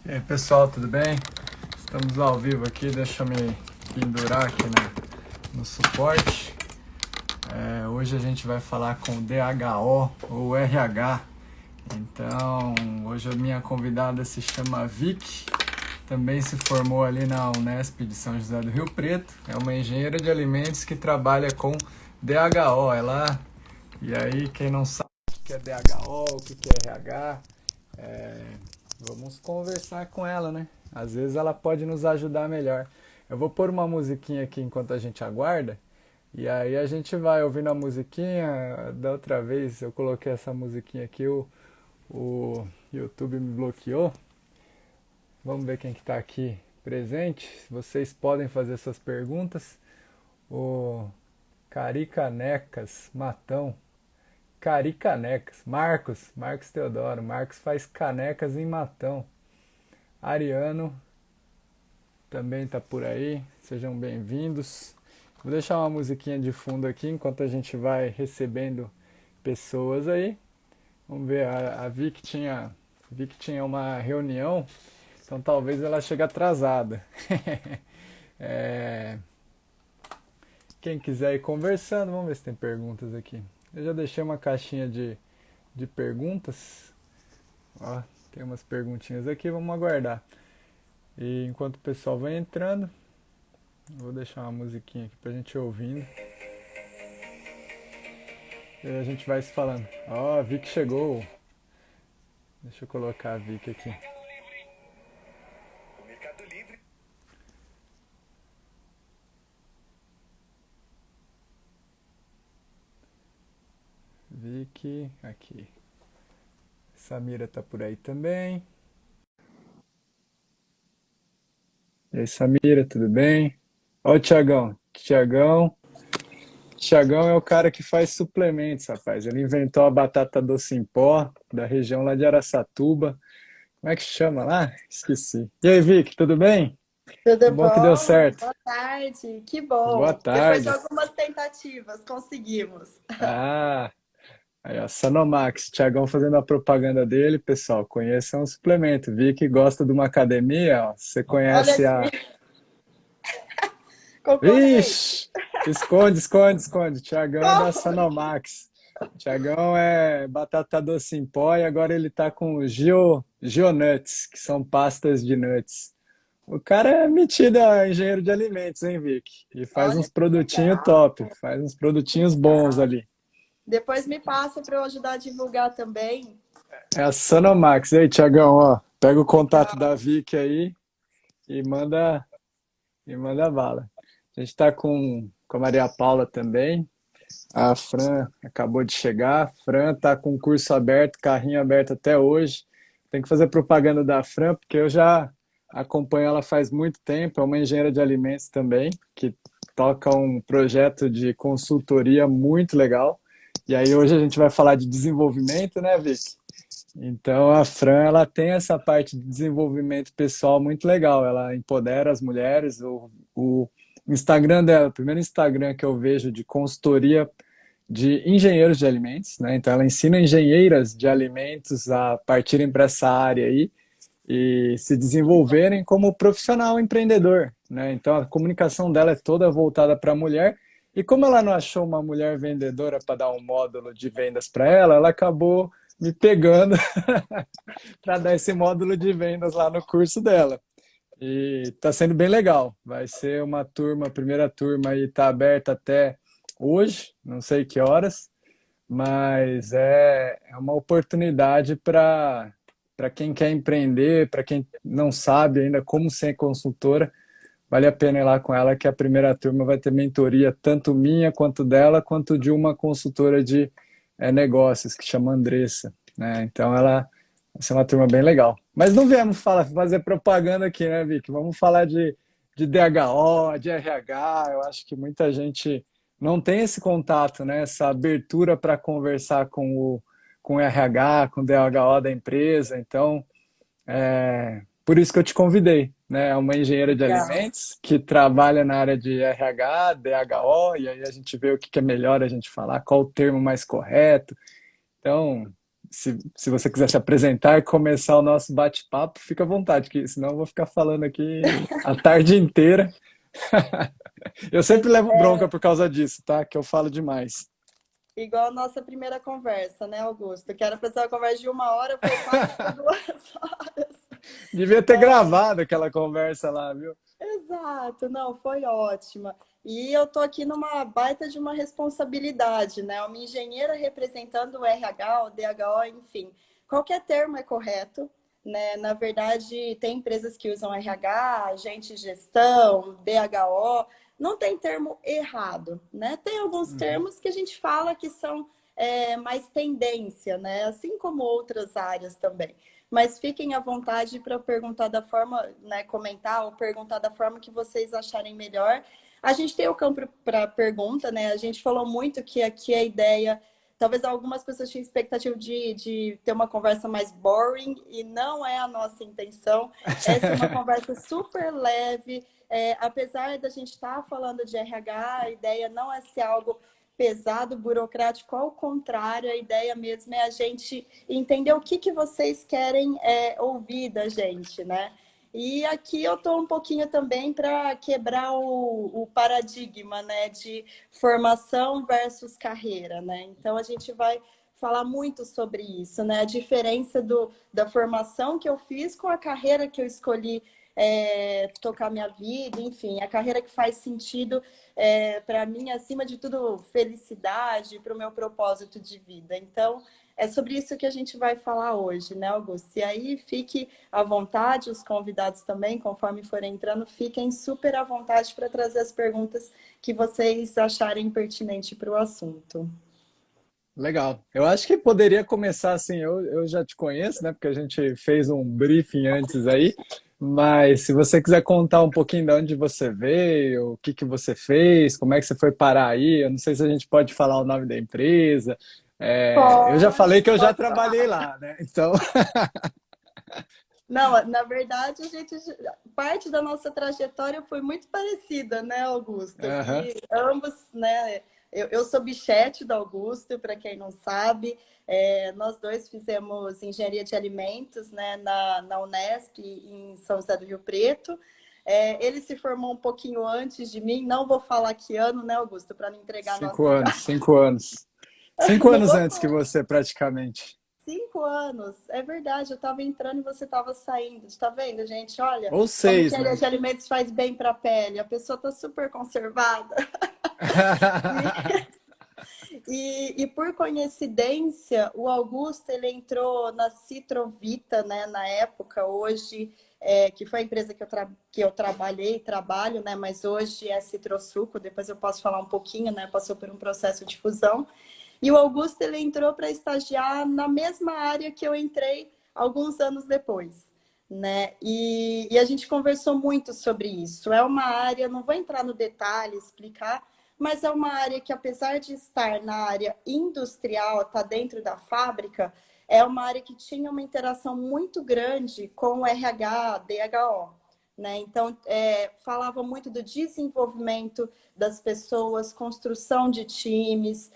E aí, pessoal, tudo bem? Estamos ao vivo aqui, deixa eu me pendurar aqui no suporte. Hoje a gente vai falar com DHO ou RH. Então, hoje a minha convidada se chama Vicky, também se formou ali na Unesp de São José do Rio Preto. É uma engenheira de alimentos que trabalha com DHO. E aí, quem não sabe o que é DHO, o que é RH, vamos conversar com ela, né? Às vezes ela pode nos ajudar melhor. Eu vou pôr uma musiquinha aqui enquanto a gente aguarda. E aí a gente vai ouvindo a musiquinha. Da outra vez eu coloquei essa musiquinha aqui, o YouTube me bloqueou. Vamos ver quem que tá aqui presente. Vocês podem fazer suas perguntas. O Caricanecas Matão. Caricanecas. Marcos Teodoro. Marcos faz canecas em Matão. Ariano também tá por aí. Sejam bem-vindos. Vou deixar uma musiquinha de fundo aqui enquanto a gente vai recebendo pessoas aí. Vamos ver, a Vicky tinha uma reunião, então talvez ela chegue atrasada. É, quem quiser ir conversando, vamos ver se tem perguntas aqui. Eu já deixei uma caixinha de perguntas. Ó, tem umas perguntinhas aqui, vamos aguardar. E enquanto o pessoal vai entrando, vou deixar uma musiquinha aqui pra gente ir ouvindo. E aí a gente vai se falando. Ó, a Vicky chegou. Deixa eu colocar a Vicky aqui. Vicky, aqui. Samira tá por aí também. E aí, Samira, tudo bem? Ó o Tiagão. Tiagão é o cara que faz suplementos, rapaz. Ele inventou a batata doce em pó, da região lá de Araçatuba. Como é que chama lá? Esqueci. E aí, Vicky, tudo bem? Que Tudo bom que deu bom? certo. Boa tarde. Que Boa bom. Depois de tarde. algumas tentativas, conseguimos. Ah, aí, ó, Sanomax, Thiagão fazendo a propaganda dele, pessoal, conheçam o suplemento. Vi que gosta de uma academia, ó, você Olha conhece aqui, a... concorrente. Ixi, esconde. Thiagão é da Como assim? Sanomax. Thiagão é batata doce em pó e agora ele tá com o Gionuts, que são pastas de nuts. O cara é metido a engenheiro de alimentos, hein, Vic? E faz Olha uns que produtinhos legal. top, faz uns produtinhos bons ali. Depois me passa para eu ajudar a divulgar também. É a Sanomax. E aí, Tiagão, ó, pega o contato Legal. da Vicky aí e manda bala. A gente tá com a Maria Paula também. A Fran acabou de chegar. A Fran tá com o curso aberto, carrinho aberto até hoje. Tem que fazer propaganda da Fran, porque eu já acompanho ela faz muito tempo. É uma engenheira de alimentos também, que toca um projeto de consultoria muito legal. E aí hoje a gente vai falar de desenvolvimento, né, Vicky? Então a Fran, ela tem essa parte de desenvolvimento pessoal muito legal. Ela empodera as mulheres. O Instagram dela, o primeiro Instagram que eu vejo de consultoria de engenheiros de alimentos, né? Então ela ensina engenheiras de alimentos a partirem para essa área aí e se desenvolverem como profissional empreendedor, né? Então a comunicação dela é toda voltada para a mulher. E como ela não achou uma mulher vendedora para dar um módulo de vendas para ela, ela acabou me pegando para dar esse módulo de vendas lá no curso dela. E está sendo bem legal. Vai ser uma turma, a primeira turma aí está aberta até hoje, não sei que horas, mas é uma oportunidade para quem quer empreender, para quem não sabe ainda como ser consultora, vale a pena ir lá com ela, que a primeira turma vai ter mentoria, tanto minha quanto dela, quanto de uma consultora de negócios, que chama Andressa, né? Então ela vai ser uma turma bem legal. Mas não viemos fazer propaganda aqui, né, Vicky? Vamos falar de DHO, de RH. Eu acho que muita gente não tem esse contato, né? Essa abertura para conversar com o RH, com o DHO da empresa. Então, por isso que eu te convidei, né? É uma engenheira de Legal. alimentos que trabalha na área de RH, DHO, e aí a gente vê o que é melhor a gente falar, qual o termo mais correto. Então, se você quiser se apresentar e começar o nosso bate-papo, fica à vontade, que senão eu vou ficar falando aqui a tarde inteira. Eu sempre levo bronca por causa disso, tá? Que eu falo demais. Igual a nossa primeira conversa, né, Augusto? Que era para ser uma conversa de 1 hora, foi quase por 2 horas. Devia ter gravado aquela conversa lá, viu? Exato, não, foi ótima. E eu tô aqui numa baita de uma responsabilidade, né? Uma engenheira representando o RH, o DHO, enfim. Qualquer termo é correto, né? Na verdade, tem empresas que usam RH, agente de gestão, DHO. Não tem termo errado, né? Tem alguns Uhum. termos que a gente fala que são mais tendência, né? Assim como outras áreas também. Mas fiquem à vontade para perguntar da forma, né, comentar ou perguntar da forma que vocês acharem melhor. A gente tem o campo para pergunta, né? A gente falou muito que aqui a ideia, talvez algumas pessoas tinham expectativa de ter uma conversa mais boring, e não é a nossa intenção. Essa é uma conversa super leve. Apesar da gente estar falando de RH, a ideia não é ser algo pesado, burocrático, ao contrário, a ideia mesmo é a gente entender o que vocês querem ouvir da gente, né? E aqui eu estou um pouquinho também para quebrar o paradigma, né, de formação versus carreira, né? Então a gente vai falar muito sobre isso, né? A diferença da formação que eu fiz com a carreira que eu escolhi tocar minha vida, enfim, a carreira que faz sentido para mim, acima de tudo, felicidade, para o meu propósito de vida. Então, é sobre isso que a gente vai falar hoje, né, Augusto? E aí, fique à vontade, os convidados também, conforme forem entrando, fiquem super à vontade para trazer as perguntas que vocês acharem pertinente para o assunto. Legal. Eu acho que poderia começar assim. Eu já te conheço, né? Porque a gente fez um briefing antes aí. Mas se você quiser contar um pouquinho de onde você veio, o que que você fez, como é que você foi parar aí, eu não sei se a gente pode falar o nome da empresa. Eu já falei que eu já Pode trabalhei falar. lá, né? Então, Não, na verdade, parte da nossa trajetória foi muito parecida, né, Augusto? aham, Que ambos, né? Eu sou bichete do Augusto, para quem não sabe. Nós dois fizemos engenharia de alimentos, né, na Unesp, em São José do Rio Preto. Ele se formou um pouquinho antes de mim, não vou falar que ano, né, Augusto, para não entregar a cinco nossa anos, idade. 5 anos. 5 anos Não antes que vou. você, praticamente. 5 anos, é verdade, eu estava entrando e você estava saindo. Está vendo, gente? Olha Ou como seis, engenharia né? de alimentos faz bem para a pele. A pessoa está super conservada. E por coincidência, o Augusto ele entrou na Citrovita, né, na época, hoje, que foi a empresa que eu trabalhei, trabalho, né, mas hoje é Citrosuco, depois eu posso falar um pouquinho, né, passou por um processo de fusão. E o Augusto ele entrou para estagiar na mesma área que eu entrei alguns anos depois, né? E a gente conversou muito sobre isso. É uma área, não vou entrar no detalhe, explicar, mas é uma área que, apesar de estar na área industrial, está dentro da fábrica, é uma área que tinha uma interação muito grande com o RH, DHO. Né? Então, falava muito do desenvolvimento das pessoas, construção de times,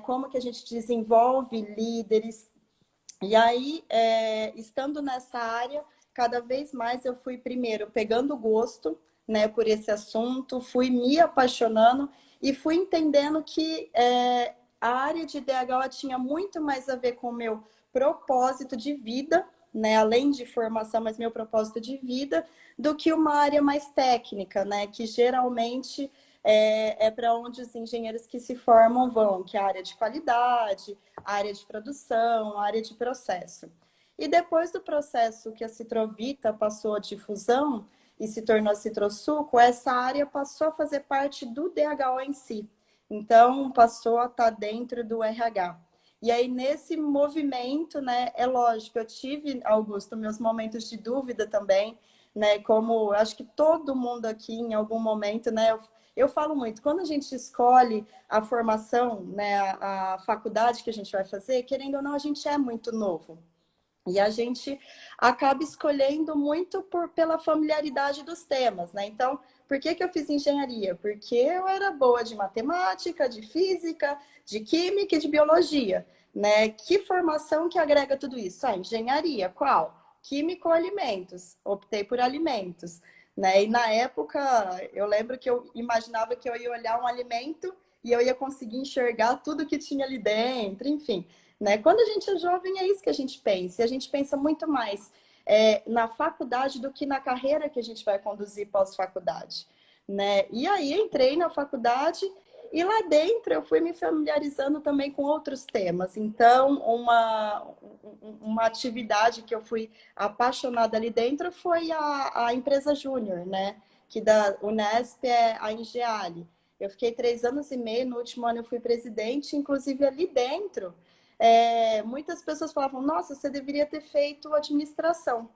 como que a gente desenvolve líderes. E aí, estando nessa área, cada vez mais eu fui primeiro pegando gosto, né, por esse assunto, fui me apaixonando e fui entendendo que a área de DH tinha muito mais a ver com o meu propósito de vida, né, além de formação, mas meu propósito de vida, do que uma área mais técnica, né, que geralmente para onde os engenheiros que se formam vão, que é a área de qualidade, a área de produção, a área de processo. E depois do processo que a Citrovita passou de fusão e se tornou a Citrosuco, essa área passou a fazer parte do DHO em si. Então, passou a estar dentro do RH. E aí, nesse movimento, né, é lógico, eu tive, Augusto, meus momentos de dúvida também, né, como acho que todo mundo aqui, em algum momento, né, eu falo muito, quando a gente escolhe a formação, né, a faculdade que a gente vai fazer, querendo ou não, a gente é muito novo. E a gente acaba escolhendo muito pela familiaridade dos temas, né? Então, por que eu fiz engenharia? Porque eu era boa de matemática, de física, de química e de biologia, né? Que formação que agrega tudo isso? Ah, engenharia, qual? Química ou alimentos? Optei por alimentos, né? E na época, eu lembro que eu imaginava que eu ia olhar um alimento e eu ia conseguir enxergar tudo que tinha ali dentro, enfim. Né? Quando a gente é jovem, é isso que a gente pensa. E a gente pensa muito mais na faculdade do que na carreira que a gente vai conduzir pós-faculdade. Né? E aí entrei na faculdade e lá dentro eu fui me familiarizando também com outros temas. Então, uma atividade que eu fui apaixonada ali dentro foi a empresa Júnior, né? Que da Unesp é a Engeale. Eu fiquei 3 anos e meio, no último ano eu fui presidente, inclusive ali dentro muitas pessoas falavam, nossa, você deveria ter feito administração.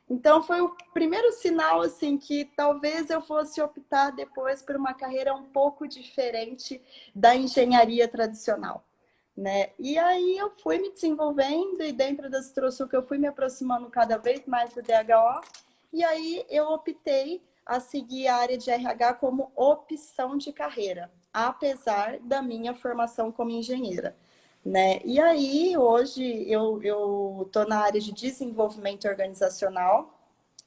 Então foi o primeiro sinal assim que talvez eu fosse optar depois por uma carreira um pouco diferente da engenharia tradicional, né? E aí eu fui me desenvolvendo e dentro da Citrosuc eu fui me aproximando cada vez mais do DHO e aí eu optei a seguir a área de RH como opção de carreira, apesar da minha formação como engenheira. Né? E aí, hoje, eu estou na área de desenvolvimento organizacional,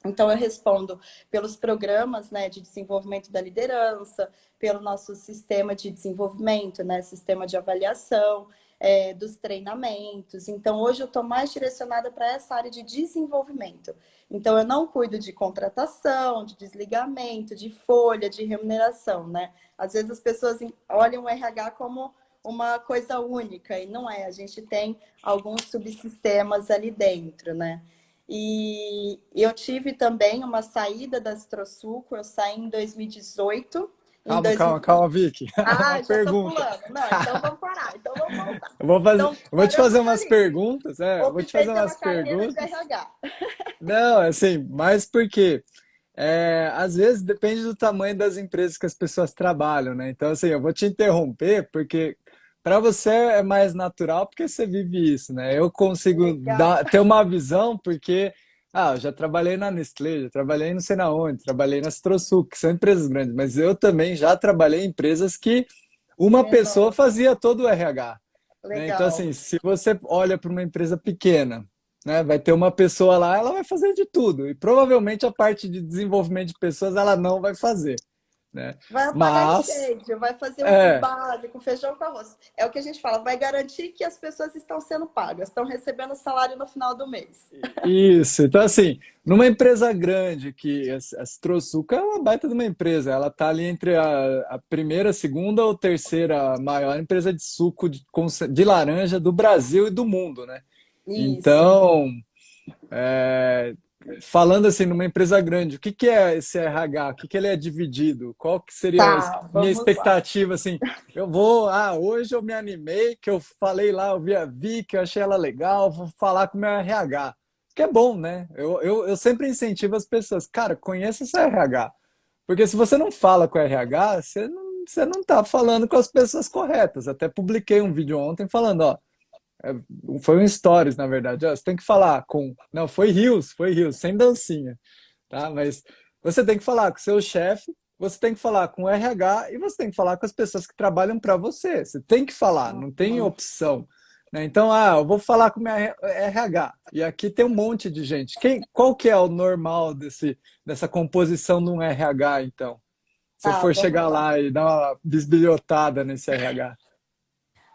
então eu respondo pelos programas né, de desenvolvimento da liderança, pelo nosso sistema de desenvolvimento, né, sistema de avaliação, dos treinamentos. Então, hoje eu estou mais direcionada para essa área de desenvolvimento. Então, eu não cuido de contratação, de desligamento, de folha, de remuneração, né? Às vezes as pessoas olham o RH como uma coisa única, e não é. A gente tem alguns subsistemas ali dentro, né? E eu tive também uma saída da Citrosuco, eu saí em 2018. Em Calma, calma, 2000... calma, Vicky. Uma Ah, já tô pergunta. pulando. Não, então vamos parar, então vamos voltar. Eu Então, vou te fazer paramos umas ali. perguntas, eu vou te Optei fazer pela umas carreira de perguntas. RH. Não, assim, mas porque às vezes depende do tamanho das empresas que as pessoas trabalham, né? Então, assim, eu vou te interromper porque para você é mais natural porque você vive isso, né? Eu consigo Legal. ter uma visão porque, eu já trabalhei na Nestlé, já trabalhei não sei na onde, trabalhei na Citrosul, que são empresas grandes, mas eu também já trabalhei em empresas que uma pessoa Menor. fazia todo o RH, né? Então, Legal. assim, se você olha para uma empresa pequena, né, vai ter uma pessoa lá, ela vai fazer de tudo. E provavelmente a parte de desenvolvimento de pessoas ela não vai fazer, né? Vai apagar Mas, incêndio, vai fazer o é, básico, feijão com arroz. É o que a gente fala, vai garantir que as pessoas estão sendo pagas, estão recebendo salário no final do mês. isso. Então, assim, numa empresa grande, que a Citrosuca é uma baita de uma empresa, ela tá ali entre a primeira, segunda ou terceira maior empresa de suco de laranja do Brasil e do mundo, né? Isso. Então, É, falando assim, numa empresa grande, o que que é esse RH? O que que ele é dividido? Qual que seria a Tá, minha vamos lá. expectativa, assim? Hoje eu me animei, que eu falei lá, eu vi a Vicky, eu achei ela legal, vou falar com o meu RH. Que é bom, né? Eu sempre incentivo as pessoas, cara, conheça esse RH. Porque se você não fala com o RH, você não tá falando com as pessoas corretas. Até publiquei um vídeo ontem falando, ó, foi um stories, na verdade. Ó, você tem que falar com. Não, foi Rios, sem dancinha, tá? Mas você tem que falar com o seu chefe, você tem que falar com o RH e você tem que falar com as pessoas que trabalham para você. Você tem que falar, não tem Uhum. opção. Né? Então, eu vou falar com o meu RH. E aqui tem um monte de gente. Qual que é o normal dessa composição de um RH, então? Se eu Tá, for vamos chegar lá. lá e dar uma bisbilhotada nesse RH.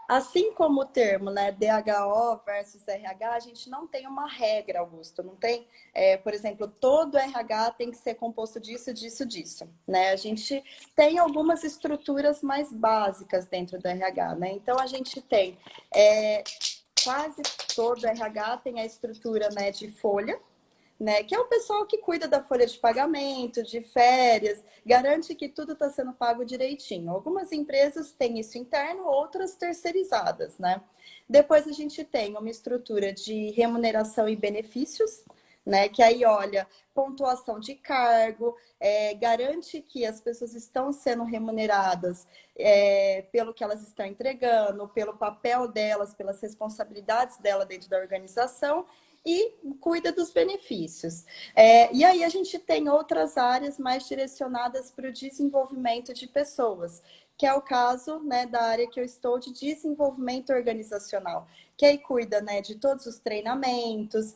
Assim como o termo, né, DHO versus RH, a gente não tem uma regra, Augusto. Não tem, por exemplo, todo RH tem que ser composto disso, disso, disso. Né? A gente tem algumas estruturas mais básicas dentro do RH. Né? Então, a gente tem quase todo RH tem a estrutura né, de folha, né? Que é o pessoal que cuida da folha de pagamento, de férias, garante que tudo está sendo pago direitinho. Algumas empresas têm isso interno, outras terceirizadas, né? Depois a gente tem uma estrutura de remuneração e benefícios, né? Que aí olha pontuação de cargo, garante que as pessoas estão sendo remuneradas pelo que elas estão entregando, pelo papel delas, pelas responsabilidades dela dentro da organização e cuida dos benefícios. E aí a gente tem outras áreas mais direcionadas para o desenvolvimento de pessoas, que é o caso, né, da área que eu estou de desenvolvimento organizacional, que aí cuida, né, de todos os treinamentos,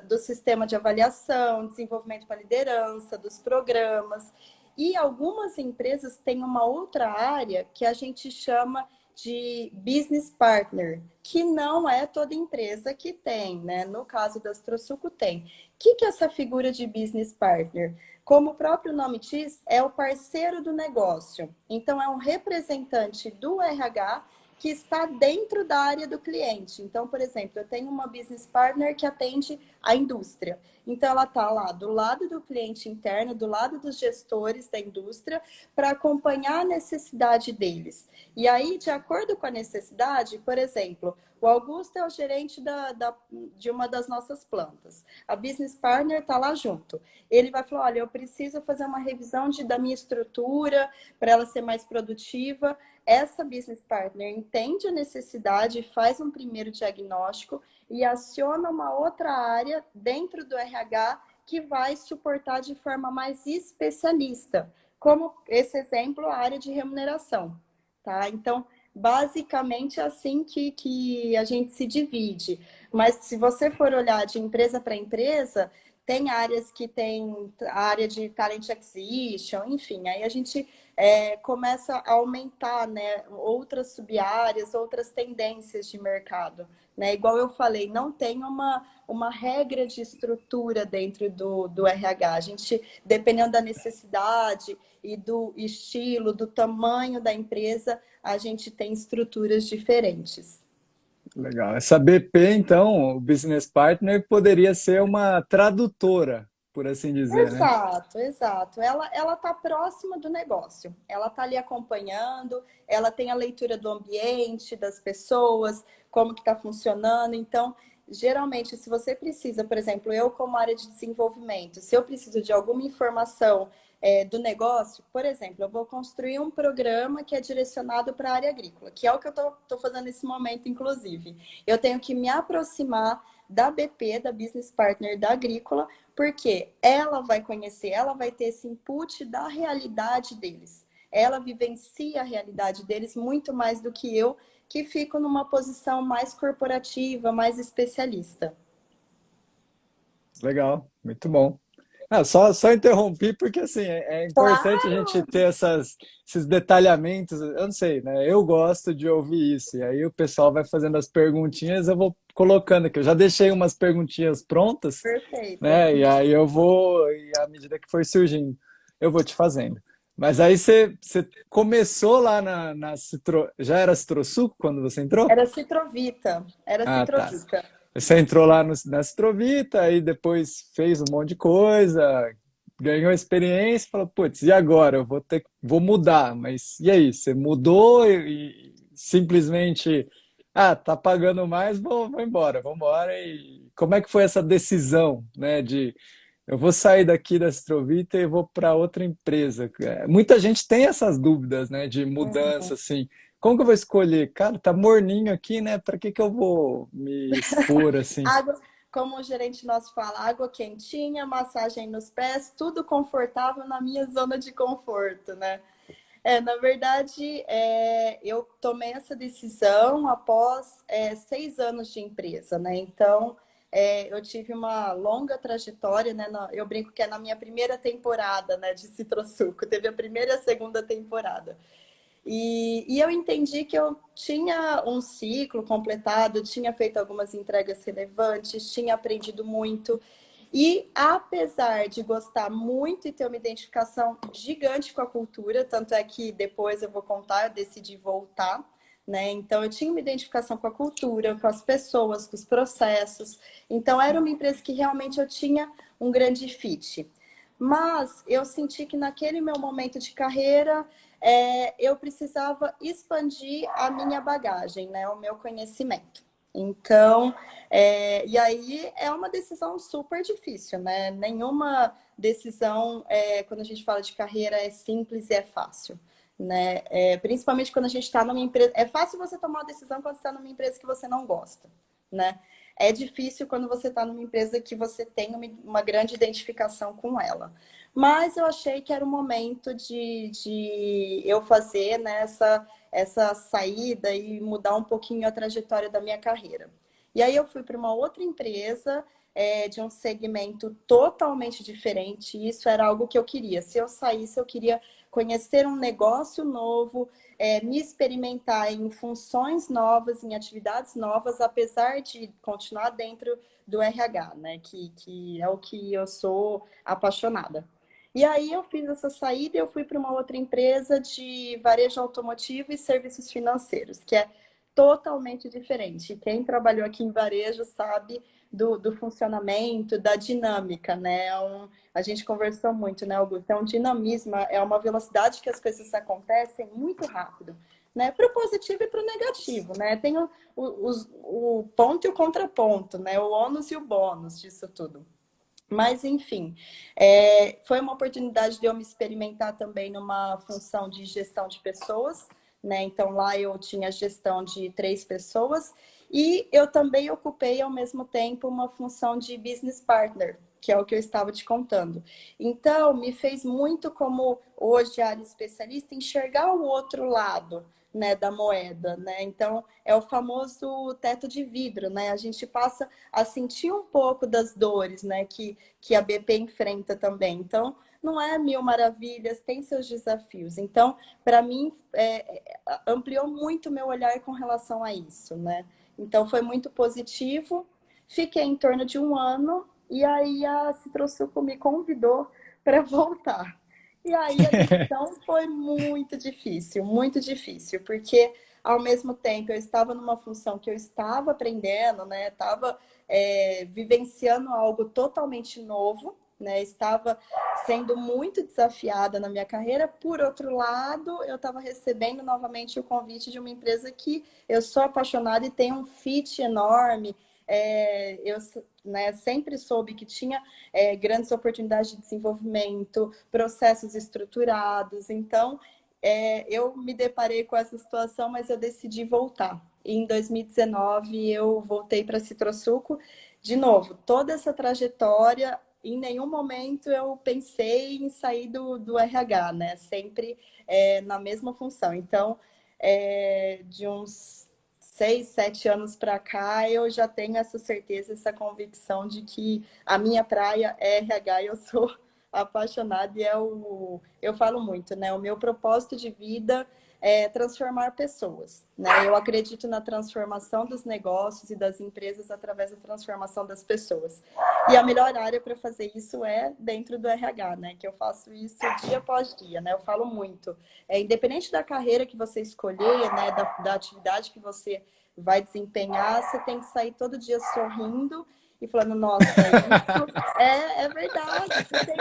do sistema de avaliação, desenvolvimento para liderança, dos programas. E algumas empresas têm uma outra área que a gente chama de business partner, que não é toda empresa que tem, né? No caso da Astrosuco tem. O que é essa figura de business partner? Como o próprio nome diz, é o parceiro do negócio. Então, é um representante do RH que está dentro da área do cliente. Então, por exemplo, eu tenho uma business partner que atende a indústria. Então, ela está lá do lado do cliente interno, do lado dos gestores da indústria, para acompanhar a necessidade deles. E aí, de acordo com a necessidade, por exemplo, o Augusto é o gerente de uma das nossas plantas. A business partner está lá junto. Ele vai falar, olha, eu preciso fazer uma revisão da minha estrutura para ela ser mais produtiva. Essa business partner entende a necessidade, faz um primeiro diagnóstico e aciona uma outra área dentro do RH que vai suportar de forma mais especialista, como esse exemplo, a área de remuneração, tá? Então, basicamente é assim que a gente se divide. Mas se você for olhar de empresa para empresa, tem áreas que tem a área de talent acquisition, enfim, aí a gente começa a aumentar, né, outras sub-áreas, outras tendências de mercado. Né? Igual eu falei, não tem uma regra de estrutura dentro do RH. A gente, dependendo da necessidade e do estilo, do tamanho da empresa, a gente tem estruturas diferentes. Legal. Essa BP, então, o Business Partner, poderia ser uma tradutora, por assim dizer, né? Exato, exato. Ela está próxima do negócio. Ela está ali acompanhando, ela tem a leitura do ambiente, das pessoas, como que está funcionando. Então, geralmente, se você precisa, por exemplo, eu como área de desenvolvimento, se eu preciso de alguma informação do negócio, por exemplo, eu vou construir um programa que é direcionado para a área agrícola, que é o que eu estou fazendo nesse momento, inclusive. Eu tenho que me aproximar da BP, da Business Partner da Agrícola, porque ela vai conhecer, ela vai ter esse input da realidade deles. Ela vivencia a realidade deles muito mais do que eu, que fico numa posição mais corporativa, mais especialista. Legal, muito bom. Ah, só interrompi porque assim é importante a gente Claro! ter esses detalhamentos. Eu não sei, né? Eu gosto de ouvir isso. E aí o pessoal vai fazendo as perguntinhas, eu vou colocando aqui. Eu já deixei umas perguntinhas prontas, Perfeito. né? E aí eu vou, e à medida que for surgindo, eu vou te fazendo. Mas aí você começou lá na Citro... Já era Citrosuco quando você entrou? Era Citrovita. Era Ah, tá. Citrovita. Você entrou lá na Citrovita, aí depois fez um monte de coisa, ganhou experiência, falou, putz, e agora? Vou mudar, mas e aí? Você mudou e simplesmente, tá pagando mais, vou embora, vou embora. E como é que foi essa decisão, né, de eu vou sair daqui da Citrovita e vou para outra empresa? Muita gente tem essas dúvidas, né, de mudança, assim. Como que eu vou escolher? Cara, tá morninho aqui, né? Para que que eu vou me expor assim? Água, como o gerente nosso fala, água quentinha, massagem nos pés, tudo confortável na minha zona de conforto, né? Na verdade, eu tomei essa decisão após 6 anos de empresa, né? Então, eu tive uma longa trajetória, né? Eu brinco que é na minha primeira temporada, né, de Citrosuco, teve a primeira e a segunda temporada. E eu entendi que eu tinha um ciclo completado, tinha feito algumas entregas relevantes, tinha aprendido muito. E apesar de gostar muito e ter uma identificação gigante com a cultura, tanto é que depois eu vou contar, eu decidi voltar, né? Então eu tinha uma identificação com a cultura, com as pessoas, com os processos. Então era uma empresa que realmente eu tinha um grande fit. Mas eu senti que naquele meu momento de carreira eu precisava expandir a minha bagagem, né? O meu conhecimento. Então, e aí é uma decisão super difícil, né? Nenhuma decisão, quando a gente fala de carreira, é simples e é fácil, né? Principalmente quando a gente está numa empresa. É fácil você tomar uma decisão quando você está numa empresa que você não gosta, né? É difícil quando você está numa empresa que você tem uma grande identificação com ela. Mas eu achei que era o momento de eu fazer, né, essa saída e mudar um pouquinho a trajetória da minha carreira. E aí eu fui para uma outra empresa de um segmento totalmente diferente. E isso era algo que eu queria. Se eu saísse, eu queria conhecer um negócio novo, me experimentar em funções novas, em atividades novas, apesar de continuar dentro do RH, né? Que é o que eu sou apaixonada. E aí eu fiz essa saída e eu fui para uma outra empresa de varejo automotivo e serviços financeiros, que é totalmente diferente. Quem trabalhou aqui em varejo sabe do funcionamento, da dinâmica, né? A gente conversou muito, né, Augusto? É um dinamismo, é uma velocidade que as coisas acontecem muito rápido, né? Para o positivo e para o negativo, né? Tem o ponto e o contraponto, né? O ônus e o bônus disso tudo. Mas, enfim, foi uma oportunidade de eu me experimentar também numa função de gestão de pessoas, né? Então, lá eu tinha gestão de 3 pessoas e eu também ocupei, ao mesmo tempo, uma função de business partner, que é o que eu estava te contando. Então, me fez muito, como hoje área especialista, enxergar o outro lado, né, da moeda, né? Então, é o famoso teto de vidro, né? A gente passa a sentir um pouco das dores, né, que a BP enfrenta também. Então, não é mil maravilhas, tem seus desafios. Então, para mim, ampliou muito o meu olhar com relação a isso, né? Então, foi muito positivo. Fiquei em torno de 1 ano e aí a Citrosuco me convidou para voltar. E aí a decisão foi muito difícil, porque ao mesmo tempo eu estava numa função que eu estava aprendendo, né? Estava vivenciando algo totalmente novo, né? Estava sendo muito desafiada na minha carreira. Por outro lado, eu estava recebendo novamente o convite de uma empresa que eu sou apaixonada e tem um fit enorme. Eu, né, sempre soube que tinha grandes oportunidades de desenvolvimento, processos estruturados. Então, eu me deparei com essa situação, mas eu decidi voltar. E em 2019, eu voltei para a Citrosuco. De novo, toda essa trajetória, em nenhum momento eu pensei em sair do RH, né? Sempre na mesma função. Então, de uns 6, 7 anos para cá, eu já tenho essa certeza, essa convicção de que a minha praia é RH, eu sou apaixonada e eu falo muito, né? O meu propósito de vida é transformar pessoas, né? Eu acredito na transformação dos negócios e das empresas através da transformação das pessoas. E a melhor área para fazer isso é dentro do RH, né? Que eu faço isso dia após dia, né? Eu falo muito. Independente da carreira que você escolher, né? Da atividade que você vai desempenhar, você tem que sair todo dia sorrindo e falando, nossa, isso é verdade. Você tem,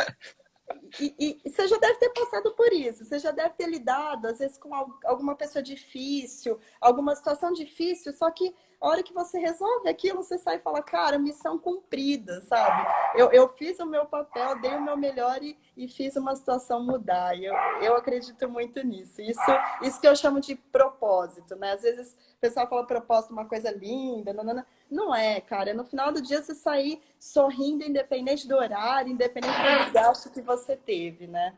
e você já deve ter passado por isso, você já deve ter lidado, às vezes, com alguma pessoa difícil, alguma situação difícil, só que a hora que você resolve aquilo, você sai e fala, cara, missão cumprida, sabe? Eu fiz o meu papel, dei o meu melhor e fiz uma situação mudar. E eu acredito muito nisso. Isso que eu chamo de propósito, né? Às vezes o pessoal fala propósito, uma coisa linda, nanana. Não é, cara. No final do dia, você sair sorrindo, independente do horário, independente do gasto que você teve, né?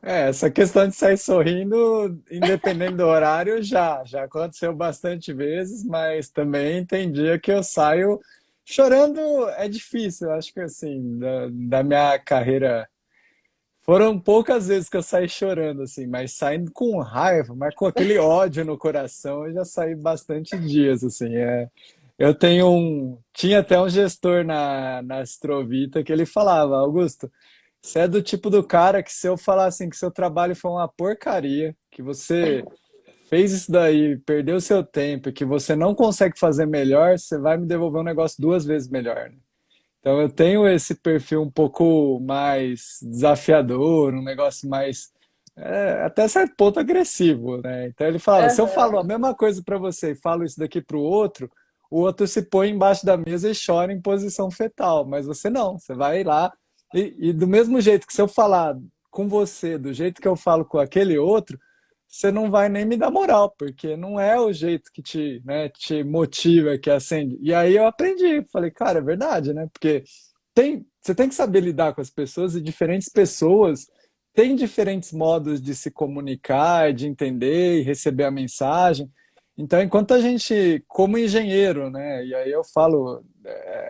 Essa questão de sair sorrindo, independente do horário, já aconteceu bastante vezes, mas também tem dia que eu saio chorando, é difícil, eu acho que assim, da minha carreira, foram poucas vezes que eu saí chorando, assim, mas saindo com raiva, mas com aquele ódio no coração, eu já saí bastante dias, assim, eu tinha até um gestor na Astrovita que ele falava, Augusto, você é do tipo do cara que se eu falar assim que seu trabalho foi uma porcaria, que você fez isso daí, perdeu seu tempo, que você não consegue fazer melhor, você vai me devolver um negócio 2 vezes melhor, né? Então eu tenho esse perfil um pouco mais desafiador, um negócio mais até certo ponto agressivo, né? Então ele fala, se eu falo a Aham. mesma coisa para você e falo isso daqui para o outro se põe embaixo da mesa e chora em posição fetal, mas você não, você vai lá e do mesmo jeito que se eu falar com você, do jeito que eu falo com aquele outro, você não vai nem me dar moral, porque não é o jeito que te, né, te motiva, que acende. E aí eu aprendi, falei, cara, é verdade, né? Porque você tem que saber lidar com as pessoas e diferentes pessoas têm diferentes modos de se comunicar, de entender e receber a mensagem. Então, enquanto a gente, como engenheiro, né, e aí eu falo,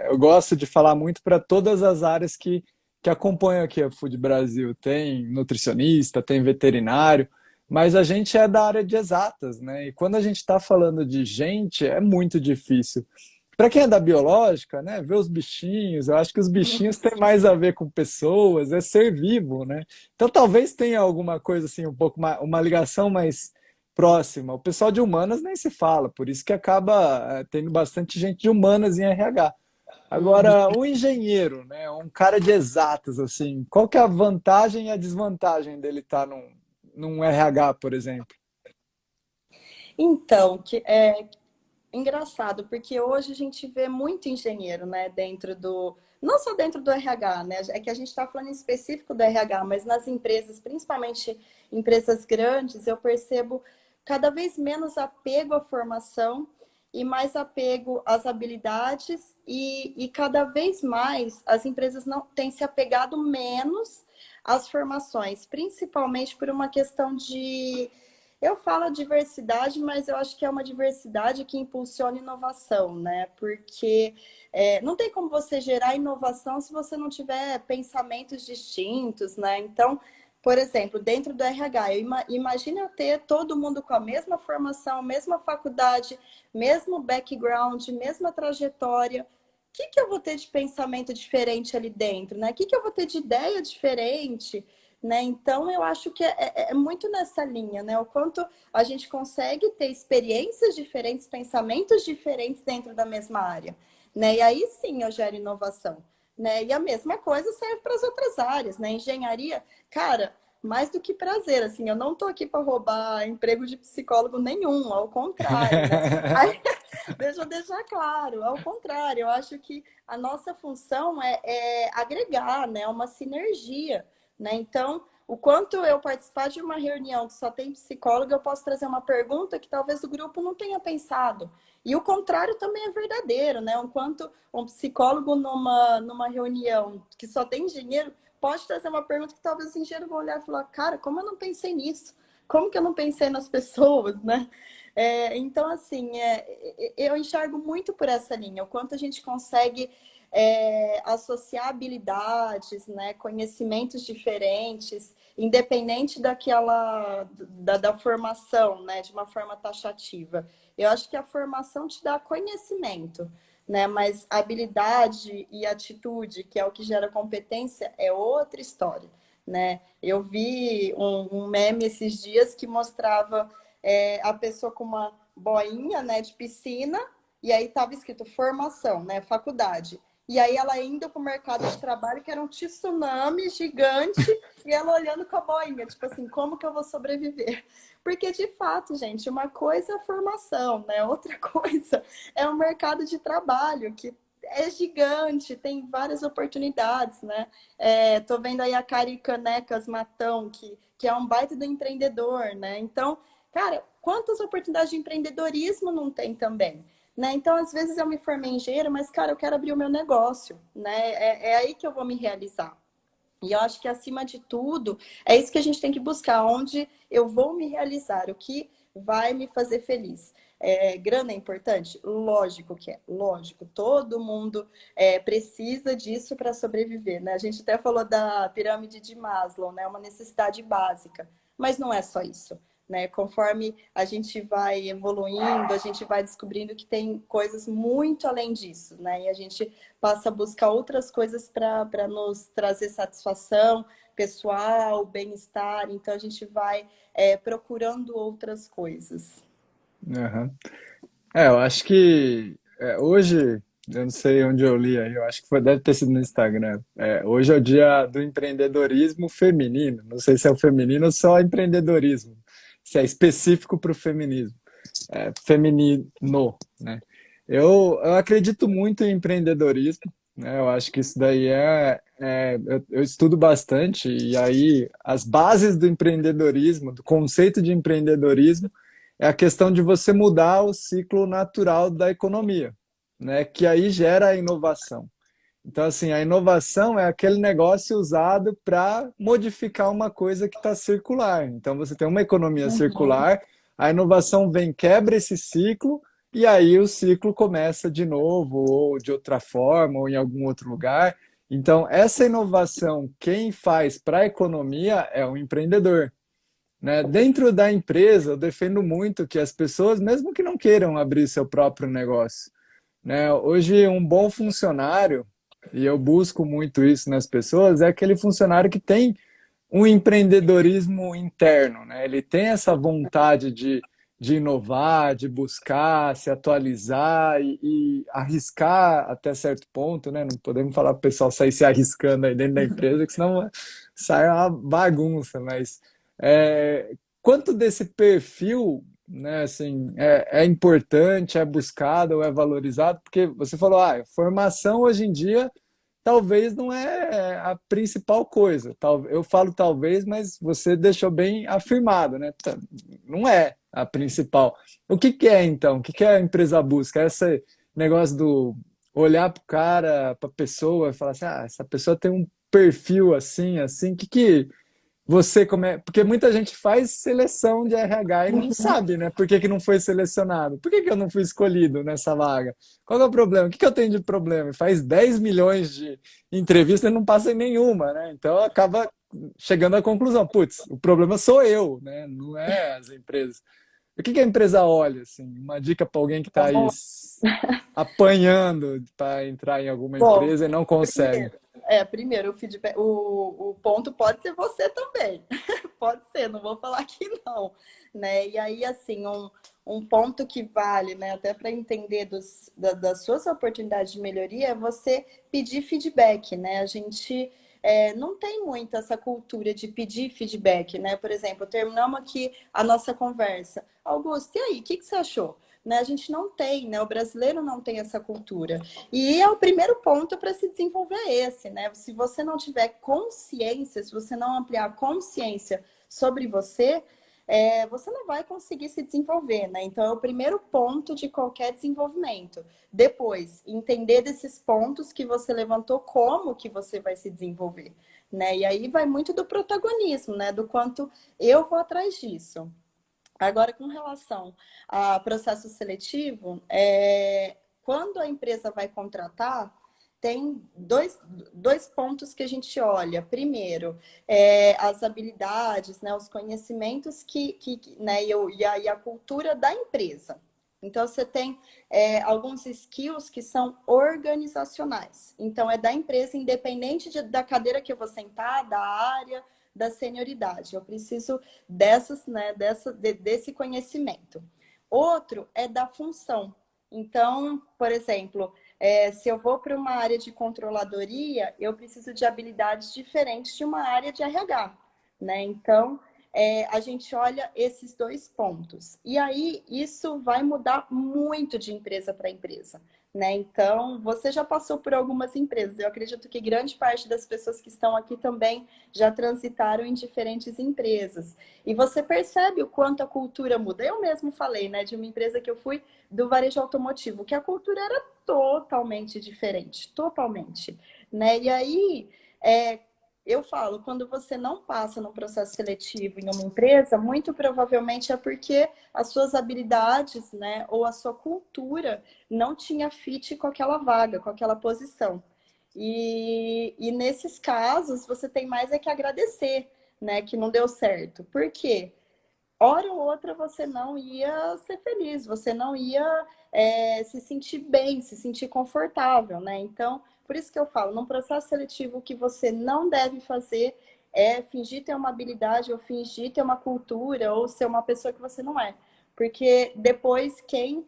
eu gosto de falar muito para todas as áreas que acompanham aqui a Food Brasil. Tem nutricionista, tem veterinário, mas a gente é da área de exatas, né? E quando a gente está falando de gente, é muito difícil. Para quem é da biológica, né, ver os bichinhos, eu acho que os bichinhos têm mais a ver com pessoas, é ser vivo, né? Então talvez tenha alguma coisa assim, um pouco mais, uma ligação mais próxima. O pessoal de humanas nem se fala, por isso que acaba tendo bastante gente de humanas em RH. Uhum. Agora, o engenheiro, né, um cara de exatas, assim, qual que é a vantagem e a desvantagem dele estar num RH, por exemplo? Então, que é engraçado, porque hoje a gente vê muito engenheiro, né, dentro do, não só dentro do RH, né, é que a gente está falando em específico do RH, mas nas empresas, principalmente empresas grandes, eu percebo cada vez menos apego à formação e mais apego às habilidades e cada vez mais as empresas não têm se apegado menos às formações, principalmente por uma questão de, eu falo diversidade, mas eu acho que é uma diversidade que impulsiona inovação, né? Porque não tem como você gerar inovação se você não tiver pensamentos distintos, né? Então, por exemplo, dentro do RH, imagina eu ter todo mundo com a mesma formação, mesma faculdade, mesmo background, mesma trajetória. O que eu vou ter de pensamento diferente ali dentro, né? O que eu vou ter de ideia diferente? Né? Então, eu acho que é muito nessa linha, né? O quanto a gente consegue ter experiências diferentes, pensamentos diferentes dentro da mesma área, né? E aí sim eu gero inovação, né? E a mesma coisa serve para as outras áreas, né? Engenharia, cara, mais do que prazer, assim, eu não tô aqui para roubar emprego de psicólogo nenhum, ao contrário, né? Aí, deixa eu deixar claro, ao contrário, eu acho que a nossa função é agregar, né? Uma sinergia. Né? Então, o quanto eu participar de uma reunião que só tem psicólogo, eu posso trazer uma pergunta que talvez o grupo não tenha pensado. E o contrário também é verdadeiro, né? Enquanto um psicólogo numa reunião que só tem engenheiro, pode trazer uma pergunta que talvez o engenheiro vai olhar e falar, cara, como eu não pensei nisso? Como que eu não pensei nas pessoas, né? Então, assim, eu enxergo muito por essa linha, o quanto a gente consegue associar habilidades, né, conhecimentos diferentes, independente da formação, né, de uma forma taxativa. Eu acho que a formação te dá conhecimento, né, mas habilidade e atitude, que é o que gera competência, é outra história. Né? Eu vi um meme esses dias que mostrava a pessoa com uma boinha, né, de piscina, e aí estava escrito formação, né, faculdade. E aí ela indo para o mercado de trabalho, que era um tsunami gigante, e ela olhando com a boinha, tipo assim, como que eu vou sobreviver? Porque, de fato, gente, uma coisa é a formação, né? Outra coisa é o mercado de trabalho, que é gigante, tem várias oportunidades, né? Tô vendo aí a Cari Canecas Matão, que é um baita do empreendedor, né? Então, cara, quantas oportunidades de empreendedorismo não tem também? Né? Então, às vezes eu me formei em engenheiro, mas, cara, eu quero abrir o meu negócio, né? É aí que eu vou me realizar. E eu acho que, acima de tudo, é isso que a gente tem que buscar, onde eu vou me realizar, o que vai me fazer feliz. Grana é importante? Lógico que é, lógico. Todo mundo precisa disso para sobreviver, né? A gente até falou da pirâmide de Maslow, né? Uma necessidade básica, mas não é só isso. Né? Conforme a gente vai evoluindo, a gente vai descobrindo que tem coisas muito além disso, né? E a gente passa a buscar outras coisas para nos trazer satisfação pessoal, bem-estar. Então a gente vai procurando outras coisas. Aham. Eu acho que hoje, eu não sei onde eu li aí, eu acho que deve ter sido no Instagram. Hoje é o dia do empreendedorismo feminino. Não sei se é o feminino ou só empreendedorismo, se é específico para o feminismo, feminino, né? Eu acredito muito em empreendedorismo, né? Eu acho que isso daí eu estudo bastante, e aí as bases do empreendedorismo, do conceito de empreendedorismo, é a questão de você mudar o ciclo natural da economia, né? Que aí gera a inovação. Então, assim, a inovação é aquele negócio usado para modificar uma coisa que está circular. Então, você tem uma economia Uhum. circular, a inovação vem, quebra esse ciclo, e aí o ciclo começa de novo, ou de outra forma, ou em algum outro lugar. Então, essa inovação, quem faz para a economia é o empreendedor, né? Dentro da empresa, eu defendo muito que as pessoas, mesmo que não queiram abrir seu próprio negócio, né? Hoje, um bom funcionário, e eu busco muito isso nas pessoas, é aquele funcionário que tem um empreendedorismo interno, né? Ele tem essa vontade de inovar, de buscar, se atualizar e arriscar até certo ponto, né? Não podemos falar para o pessoal sair se arriscando aí dentro da empresa, que senão sai uma bagunça, mas quanto desse perfil, né, assim, é importante, é buscado ou é valorizado? Porque você falou, formação hoje em dia talvez não é a principal coisa. Eu falo talvez, mas você deixou bem afirmado, né? Não é a principal. O que que é então? O que que a empresa busca? Esse negócio do olhar para o cara, para a pessoa e falar assim, essa pessoa tem um perfil assim, assim, o que que você porque muita gente faz seleção de RH e não sabe, né? Por que que não foi selecionado? Por que que eu não fui escolhido nessa vaga? Qual é o problema? O que que eu tenho de problema? Faz 10 milhões de entrevistas e não passa em nenhuma, né? Então acaba chegando à conclusão, putz, o problema sou eu, né? Não é as empresas. O que que a empresa olha, assim? Uma dica para alguém que está aí Vamos. apanhando para entrar em alguma Bom, empresa e não consegue. primeiro o feedback, o ponto pode ser você também. Pode ser, não vou falar que não, né? E aí, assim, um ponto que vale, né, até para entender das suas oportunidades de melhoria, é você pedir feedback, né? A gente não tem muito essa cultura de pedir feedback, né? Por exemplo, terminamos aqui a nossa conversa. Augusto, e aí, o que que você achou? Né, a gente não tem, né? O brasileiro não tem essa cultura. E é o primeiro ponto para se desenvolver esse, né? Se você não tiver consciência, se você não ampliar a consciência sobre você, você não vai conseguir se desenvolver, né? Então é o primeiro ponto de qualquer desenvolvimento. Depois, entender desses pontos que você levantou, como que você vai se desenvolver, né? E aí vai muito do protagonismo, né? Do quanto eu vou atrás disso. Agora, com relação a processo seletivo, quando a empresa vai contratar, tem dois pontos que a gente olha. Primeiro, as habilidades, né, os conhecimentos né, e a cultura da empresa. Então, você tem alguns skills que são organizacionais. Então, é da empresa, independente da cadeira que eu vou sentar, da área, da senioridade. Eu preciso né, desse conhecimento. Outro é da função. Então, por exemplo, se eu vou para uma área de controladoria, eu preciso de habilidades diferentes de uma área de RH, né? Então, a gente olha esses dois pontos. E aí, isso vai mudar muito de empresa para empresa. Né? Então, você já passou por algumas empresas. Eu acredito que grande parte das pessoas que estão aqui também já transitaram em diferentes empresas. E você percebe o quanto a cultura muda. Eu mesmo falei, né, de uma empresa que eu fui do varejo automotivo, que a cultura era totalmente diferente, totalmente, né? E aí, eu falo, quando você não passa no processo seletivo em uma empresa, muito provavelmente é porque as suas habilidades, né, ou a sua cultura não tinha fit com aquela vaga, com aquela posição. E nesses casos, você tem mais é que agradecer, né, que não deu certo. Por quê? Hora ou outra você não ia ser feliz, você não ia se sentir bem, se sentir confortável, né? Então, por isso que eu falo, num processo seletivo, o que você não deve fazer é fingir ter uma habilidade, ou fingir ter uma cultura, ou ser uma pessoa que você não é. Porque depois quem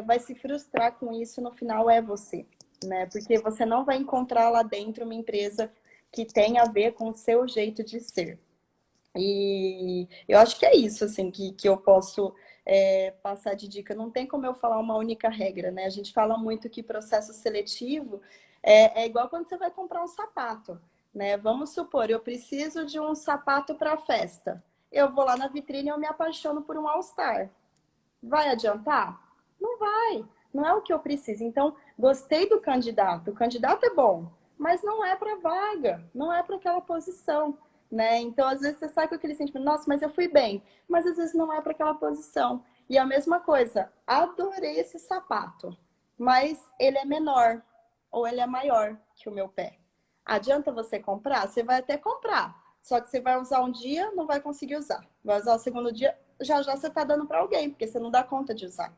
vai se frustrar com isso no final é você, né? Porque você não vai encontrar lá dentro uma empresa que tenha a ver com o seu jeito de ser. E eu acho que é isso, assim, que eu posso passar de dica. Não tem como eu falar uma única regra, né? A gente fala muito que processo seletivo É igual quando você vai comprar um sapato, né? Vamos supor, eu preciso de um sapato para festa. Eu vou lá na vitrine e eu me apaixono por um All Star. Vai adiantar? Não vai. Não é o que eu preciso. Então, gostei do candidato. O candidato é bom, mas não é para vaga, não é para aquela posição, né? Então, às vezes você sai com aquele sentimento, nossa, mas eu fui bem, mas às vezes não é para aquela posição. E a mesma coisa, adorei esse sapato, mas ele é menor ou ele é maior que o meu pé. Adianta você comprar? Você vai até comprar, só que você vai usar um dia, não vai conseguir usar. Vai usar o segundo dia, já já você está dando para alguém, porque você não dá conta de usar,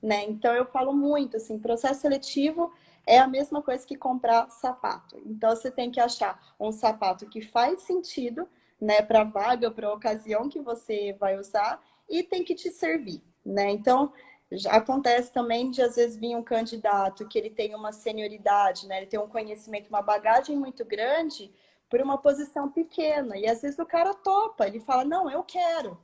né? Então eu falo muito assim, processo seletivo é a mesma coisa que comprar sapato. Então você tem que achar um sapato que faz sentido, né, para a vaga, para a ocasião que você vai usar e tem que te servir, né? Então já acontece também de às vezes vir um candidato que ele tem uma senioridade, né? Ele tem um conhecimento, uma bagagem muito grande por uma posição pequena. E às vezes o cara topa, ele fala, não, eu quero.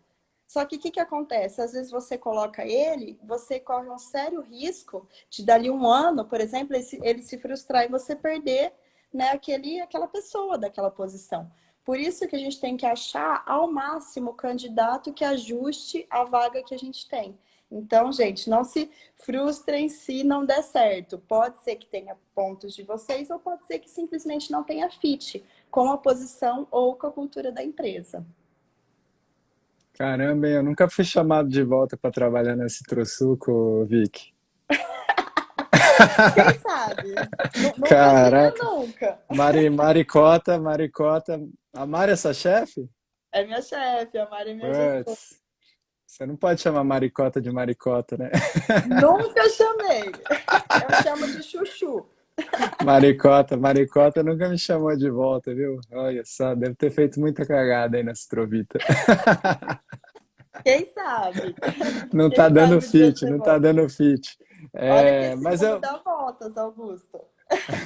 Só que o que acontece? Às vezes você coloca ele, você corre um sério risco de dali um ano, por exemplo, ele se frustrar e você perder, né, aquela pessoa daquela posição. Por isso que a gente tem que achar ao máximo o candidato que ajuste a vaga que a gente tem. Então, gente, não se frustrem se não der certo. Pode ser que tenha pontos de vocês ou pode ser que simplesmente não tenha fit com a posição ou com a cultura da empresa. Caramba, hein, eu nunca fui chamado de volta para trabalhar nesse Citrosuco, Vic. Quem sabe? Nunca diga Caraca. nunca. Maricota, Maricota. A Mari é sua chefe? É minha chefe, a Mari é minha gestora. Putz, você não pode chamar Maricota de Maricota, né? Nunca chamei. Eu chamo de chuchu. Maricota, Maricota nunca me chamou de volta, viu? Olha só, deve ter feito muita cagada aí na Citrovita. Quem sabe? Não tá Quem dando sabe um dia fit, você não tá volta. dando fit. Olha que É, esse mas mundo eu, dá voltas, Augusto.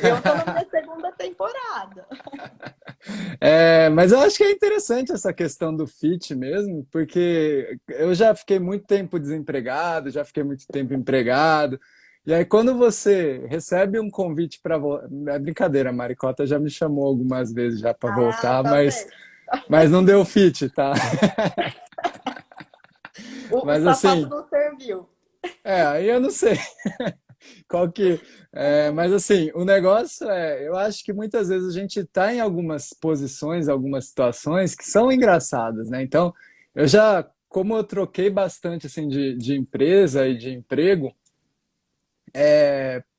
Eu tô na minha segunda temporada. mas eu acho que é interessante essa questão do fit mesmo, porque eu já fiquei muito tempo desempregado, já fiquei muito tempo empregado. E aí, quando você recebe um convite para voltar. É brincadeira, a Maricota já me chamou algumas vezes já para Ah, voltar, tá mas, vendo? mas não deu fit, tá? O Mas sapato assim, não serviu. aí eu não sei qual que. Mas assim, o negócio eu acho que muitas vezes a gente está em algumas posições, algumas situações que são engraçadas, né? Então, como eu troquei bastante assim de empresa e de emprego,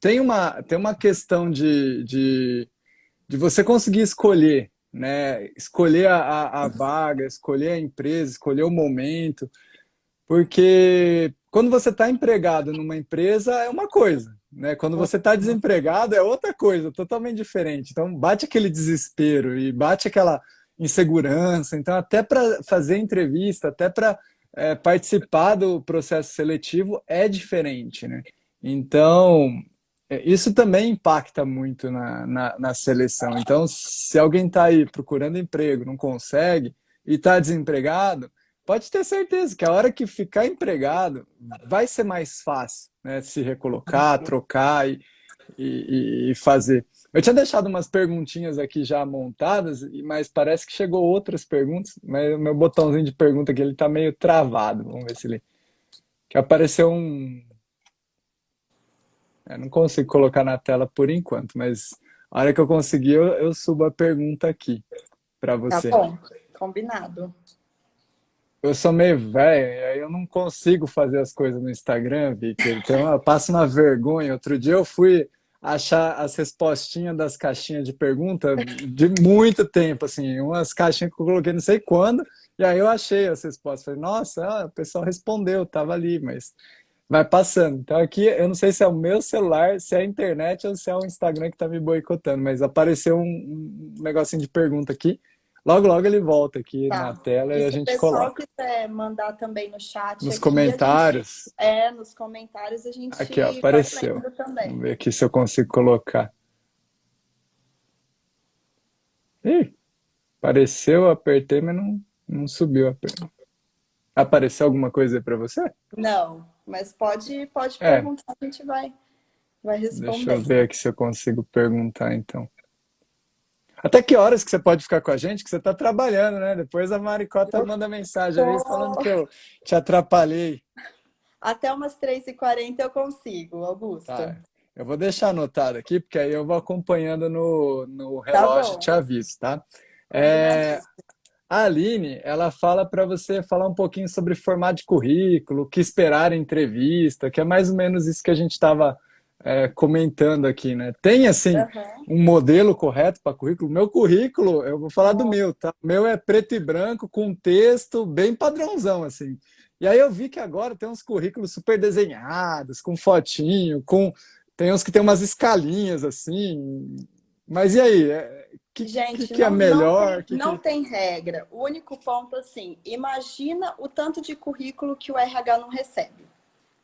tem uma questão de você conseguir escolher, né? Escolher a vaga, escolher a empresa, escolher o momento. Porque quando você está empregado numa empresa é uma coisa, né? Quando você está desempregado é outra coisa, totalmente diferente. Então bate aquele desespero e bate aquela insegurança. Então até para fazer entrevista, até para participar do processo seletivo é diferente, né? Então isso também impacta muito na seleção. Então se alguém está aí procurando emprego, não consegue e está desempregado, pode ter certeza que a hora que ficar empregado vai ser mais fácil, né? Se recolocar, trocar e fazer. Eu tinha deixado umas perguntinhas aqui já montadas, mas parece que chegou outras perguntas, mas o meu botãozinho de pergunta aqui ele tá meio travado. Vamos ver se ele. Que apareceu um. Eu não consigo colocar na tela por enquanto, mas a hora que eu conseguir, eu subo a pergunta aqui para Tá você. bom, combinado. Eu sou meio velho, e aí eu não consigo fazer as coisas no Instagram, Vicky. Então eu passo uma vergonha. Outro dia eu fui achar as respostinhas das caixinhas de pergunta de muito tempo, assim, umas caixinhas que eu coloquei não sei quando, e aí eu achei as respostas. Falei, nossa, o pessoal respondeu, tava ali, mas vai passando. Então aqui eu não sei se é o meu celular, se é a internet ou se é o Instagram que tá me boicotando, mas apareceu um negocinho de pergunta aqui. Logo, logo ele volta aqui na Tá. tela E e a se o gente pessoal coloca. quiser mandar também no chat Nos aqui, a gente comentários. nos comentários a Aqui, ó, gente vai apareceu. lendo Vamos também. ver aqui se eu consigo colocar. Ih, apareceu, eu apertei, mas não subiu. Apareceu alguma coisa aí pra você? Não, mas pode É, perguntar, a gente vai. vai Deixa eu ver respondendo. aqui se eu consigo perguntar, então. Até que horas que você pode ficar com a gente? Que você está trabalhando, né? Depois a Maricota Eu manda mensagem aí falando tô... que eu te atrapalhei. Até umas 3h40 eu consigo, Augusto. Tá. Eu vou deixar anotado aqui, porque aí eu vou acompanhando no Tá relógio e bom, te aviso, tá? É, combinadíssimo. a Aline, ela fala para você falar um pouquinho sobre formato de currículo, o que esperar em entrevista, que é mais ou menos isso que a gente estava comentando aqui, né? Tem, assim, Aham. um modelo correto para currículo? Meu currículo, eu vou falar do Nossa, meu, tá? O meu é preto e branco, com texto bem padrãozão, assim. E aí eu vi que agora tem uns currículos super desenhados, com fotinho, com... Tem uns que tem umas escalinhas, assim. Mas e aí? gente, Que é melhor? não tem regra. O único ponto, assim, imagina o tanto de currículo que o RH não recebe,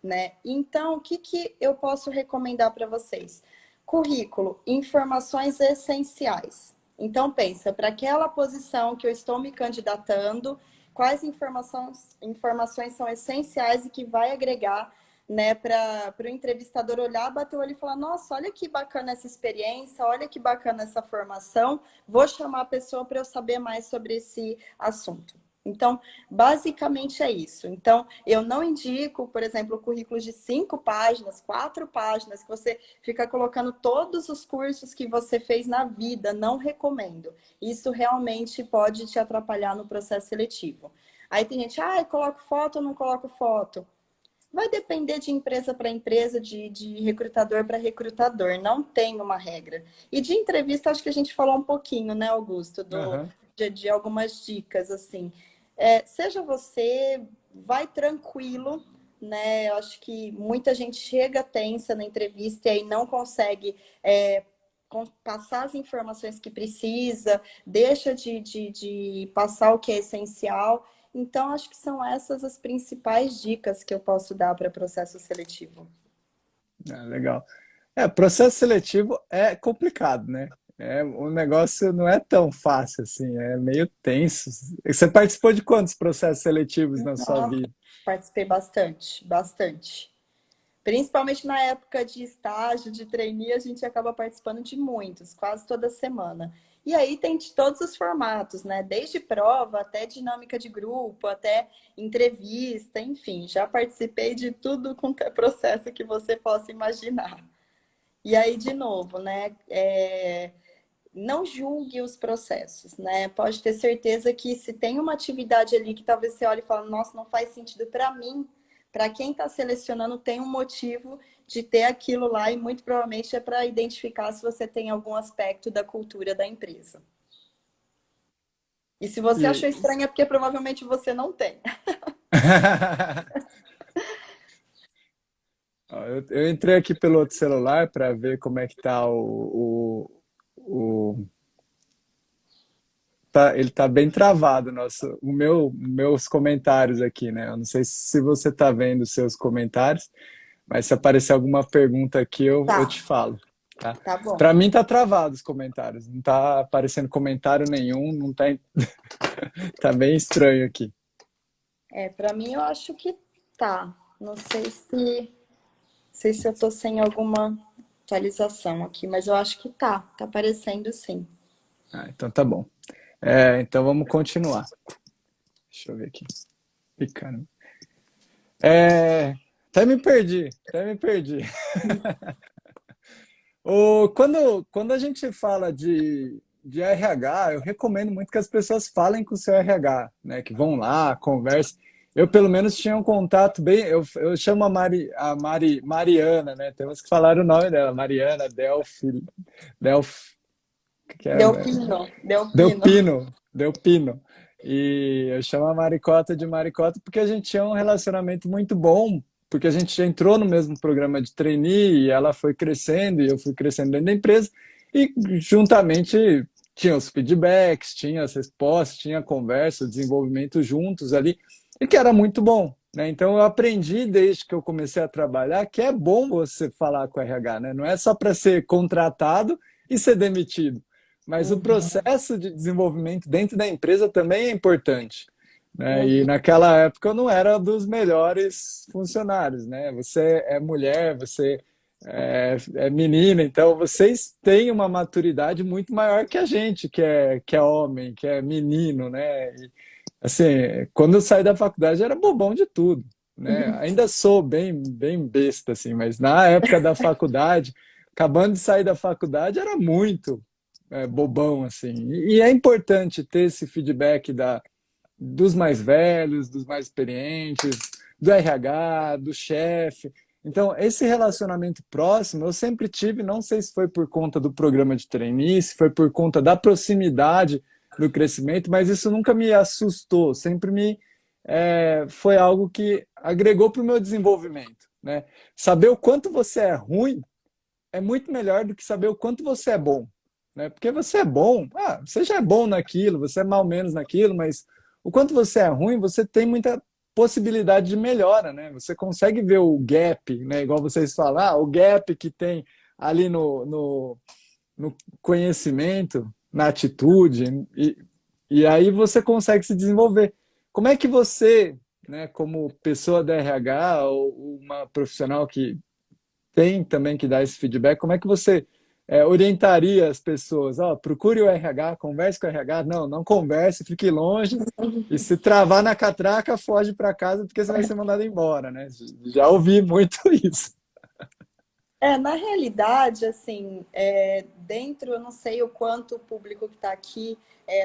né? Então, o que que eu posso recomendar para vocês? Currículo, informações essenciais. Então, pensa, para aquela posição que eu estou me candidatando, quais informações são essenciais e que vai agregar, né, para o entrevistador olhar, bater o olho e falar: nossa, olha que bacana essa experiência, olha que bacana essa formação, vou chamar a pessoa para eu saber mais sobre esse assunto. Então, basicamente é isso. Então, eu não indico, por exemplo, currículos de 5 páginas, 4 páginas, que você fica colocando todos os cursos que você fez na vida. Não recomendo. Isso realmente pode te atrapalhar no processo seletivo. Aí tem gente, ah, eu coloco foto ou não coloco foto? Vai depender de empresa para empresa, de recrutador para recrutador. Não tem uma regra. E de entrevista, acho que a gente falou um pouquinho, né, Augusto, Aham. de algumas dicas, assim. Seja você, vai tranquilo, né? Eu acho que muita gente chega tensa na entrevista e aí não consegue passar as informações que precisa, deixa de passar o que é essencial. Então, acho que são essas as principais dicas que eu posso dar para processo seletivo. Legal. Processo seletivo é complicado, né? O negócio não é tão fácil assim, é meio tenso. Você participou de quantos processos seletivos na sua Nossa, vida? participei bastante, bastante. Principalmente na época de estágio, de trainee, a gente acaba participando de muitos, quase toda semana. E aí tem de todos os formatos, né? Desde prova até dinâmica de grupo, até entrevista, enfim, já participei de tudo quanto é processo que você possa imaginar. E aí, de novo, né? Não julgue os processos, né? Pode ter certeza que se tem uma atividade ali que talvez você olhe e fale, nossa, não faz sentido para mim, para quem está selecionando tem um motivo de ter aquilo lá e muito provavelmente é para identificar se você tem algum aspecto da cultura da empresa. E se você E... achou estranho é porque provavelmente você não tem. Ó, eu entrei aqui pelo outro celular para ver como é que tá ele tá bem travado, meus comentários aqui, né? Eu não sei se você tá vendo os seus comentários, mas se aparecer alguma pergunta aqui, eu Tá, te falo, tá? tá bom. Para mim tá travado os comentários, não tá aparecendo comentário nenhum, não tá, tá bem estranho aqui. Para mim eu acho que tá. Não sei se eu tô sem alguma atualização aqui, mas eu acho que tá aparecendo sim. Ah, então tá bom. Então vamos continuar. Deixa eu ver aqui. Ih, caramba. É, até me perdi, até me perdi. Quando a gente fala de RH, eu recomendo muito que as pessoas falem com o seu RH, né? Que vão lá, conversem. Eu, pelo menos, tinha um contato bem. Eu chamo Mariana, né? Temos que falar o nome dela, Mariana Delf, que é, Deu pino. Delpino. E eu chamo a Maricota de Maricota porque a gente tinha um relacionamento muito bom, porque a gente já entrou no mesmo programa de trainee e ela foi crescendo e eu fui crescendo dentro da empresa e juntamente tinha os feedbacks, tinha as respostas, tinha a conversa, o desenvolvimento juntos ali e que era muito bom, né? Então eu aprendi desde que eu comecei a trabalhar que é bom você falar com o RH, né? Não é só para ser contratado e ser demitido, mas o Uhum, processo de desenvolvimento dentro da empresa também é importante, né? E uhum. naquela época eu não era dos melhores funcionários, né? Você é mulher, você é menina, então vocês têm uma maturidade muito maior que a gente, que é homem, que é menino, né? E, assim, quando eu saí da faculdade era bobão de tudo, né? Ainda sou bem besta, assim, mas na época da faculdade, acabando de sair da faculdade, era muito bobão, assim. E é importante ter esse feedback dos mais velhos, dos mais experientes, do RH, do chefe. Então, esse relacionamento próximo eu sempre tive, não sei se foi por conta do programa de trainee, se foi por conta da proximidade do crescimento, mas isso nunca me assustou, sempre foi algo que agregou para o meu desenvolvimento, né? Saber o quanto você é ruim é muito melhor do que saber o quanto você é bom, né? Porque você é bom, você já é bom naquilo, você é mal menos naquilo, mas o quanto você é ruim, você tem muita possibilidade de melhora, né? Você consegue ver o gap, né? Igual vocês falam, o gap que tem ali no conhecimento, na atitude, e aí você consegue se desenvolver. Como é que você, né, como pessoa da RH ou uma profissional que tem também que dar esse feedback. Como é que você orientaria as pessoas? Procure o RH, converse com o RH. Não, não converse, fique longe. E se travar na catraca, foge para casa porque você vai ser mandado embora, né? Já ouvi muito isso. Na realidade, assim, dentro, eu não sei o quanto o público que está aqui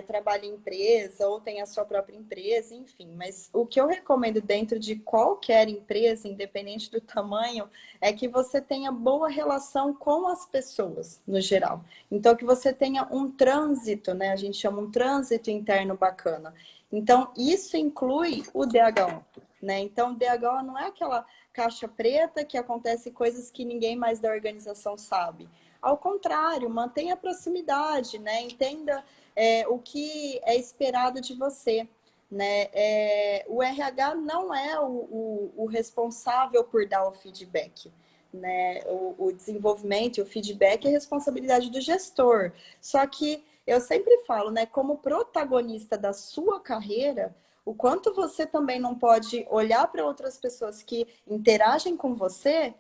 trabalha em empresa ou tem a sua própria empresa, enfim, mas o que eu recomendo dentro de qualquer empresa, independente do tamanho, é que você tenha boa relação com as pessoas, no geral. Então, que você tenha um trânsito, né? A gente chama um trânsito interno bacana. Então, isso inclui o DHO, né? Então, o DHO não é aquela caixa preta que acontece coisas que ninguém mais da organização sabe. Ao contrário, mantenha a proximidade, né? Entenda o que é esperado de você. Né? O RH não é o responsável por dar o feedback. Né? O desenvolvimento e o feedback é responsabilidade do gestor. Só que eu sempre falo, né, como protagonista da sua carreira, o quanto você também não pode olhar para outras pessoas que interagem com você,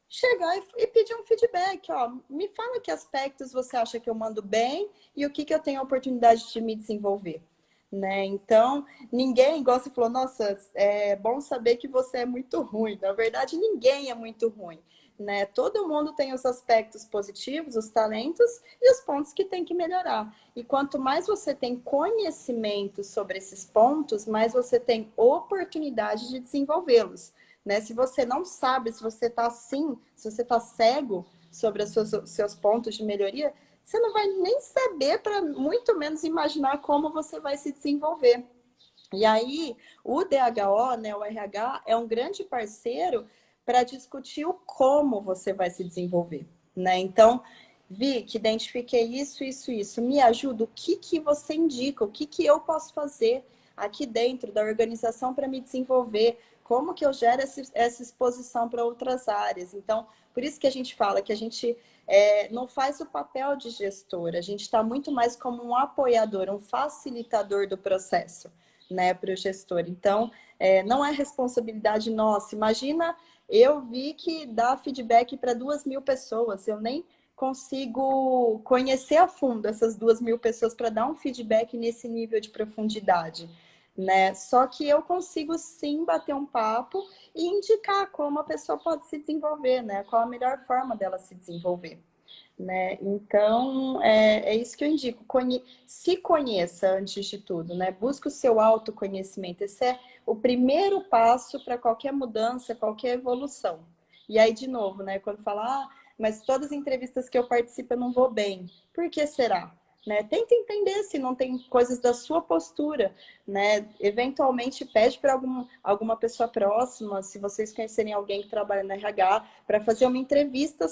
chegar e pedir um feedback, me fala que aspectos você acha que eu mando bem e o que eu tenho a oportunidade de me desenvolver. Né? Então, ninguém, igual você falou, nossa, é bom saber que você é muito ruim. Na verdade, ninguém é muito ruim. Né? Todo mundo tem os aspectos positivos, os talentos e os pontos que tem que melhorar. E quanto mais você tem conhecimento sobre esses pontos, mais você tem oportunidade de desenvolvê-los. Né? Se você não sabe, se você está assim, se você está cego sobre os seus pontos de melhoria, você não vai nem saber, para muito menos imaginar como você vai se desenvolver. E aí, o DHO, né, o RH, é um grande parceiro para discutir o como você vai se desenvolver. Né? Então, que identifiquei isso. Me ajuda? O que você indica? O que eu posso fazer aqui dentro da organização para me desenvolver? Como que eu gero essa exposição para outras áreas? Então, por isso que a gente fala que a gente não faz o papel de gestor, a gente está muito mais como um apoiador, um facilitador do processo, né, para o gestor. Então, não é responsabilidade nossa. Imagina, eu vi que dá feedback para 2.000 pessoas, eu nem consigo conhecer a fundo essas 2.000 pessoas para dar um feedback nesse nível de profundidade. Né? Só que eu consigo sim bater um papo e indicar como a pessoa pode se desenvolver, né? Qual a melhor forma dela se desenvolver. Né? Então, é isso que eu indico. Se conheça antes de tudo, né? Busque o seu autoconhecimento. Esse é o primeiro passo para qualquer mudança, qualquer evolução. E aí, de novo, né? Quando fala, mas todas as entrevistas que eu participo eu não vou bem. Por que será? Né? Tenta entender se não tem coisas da sua postura, né? Eventualmente pede para alguma pessoa próxima, se vocês conhecerem alguém que trabalha na RH, para fazer uma entrevista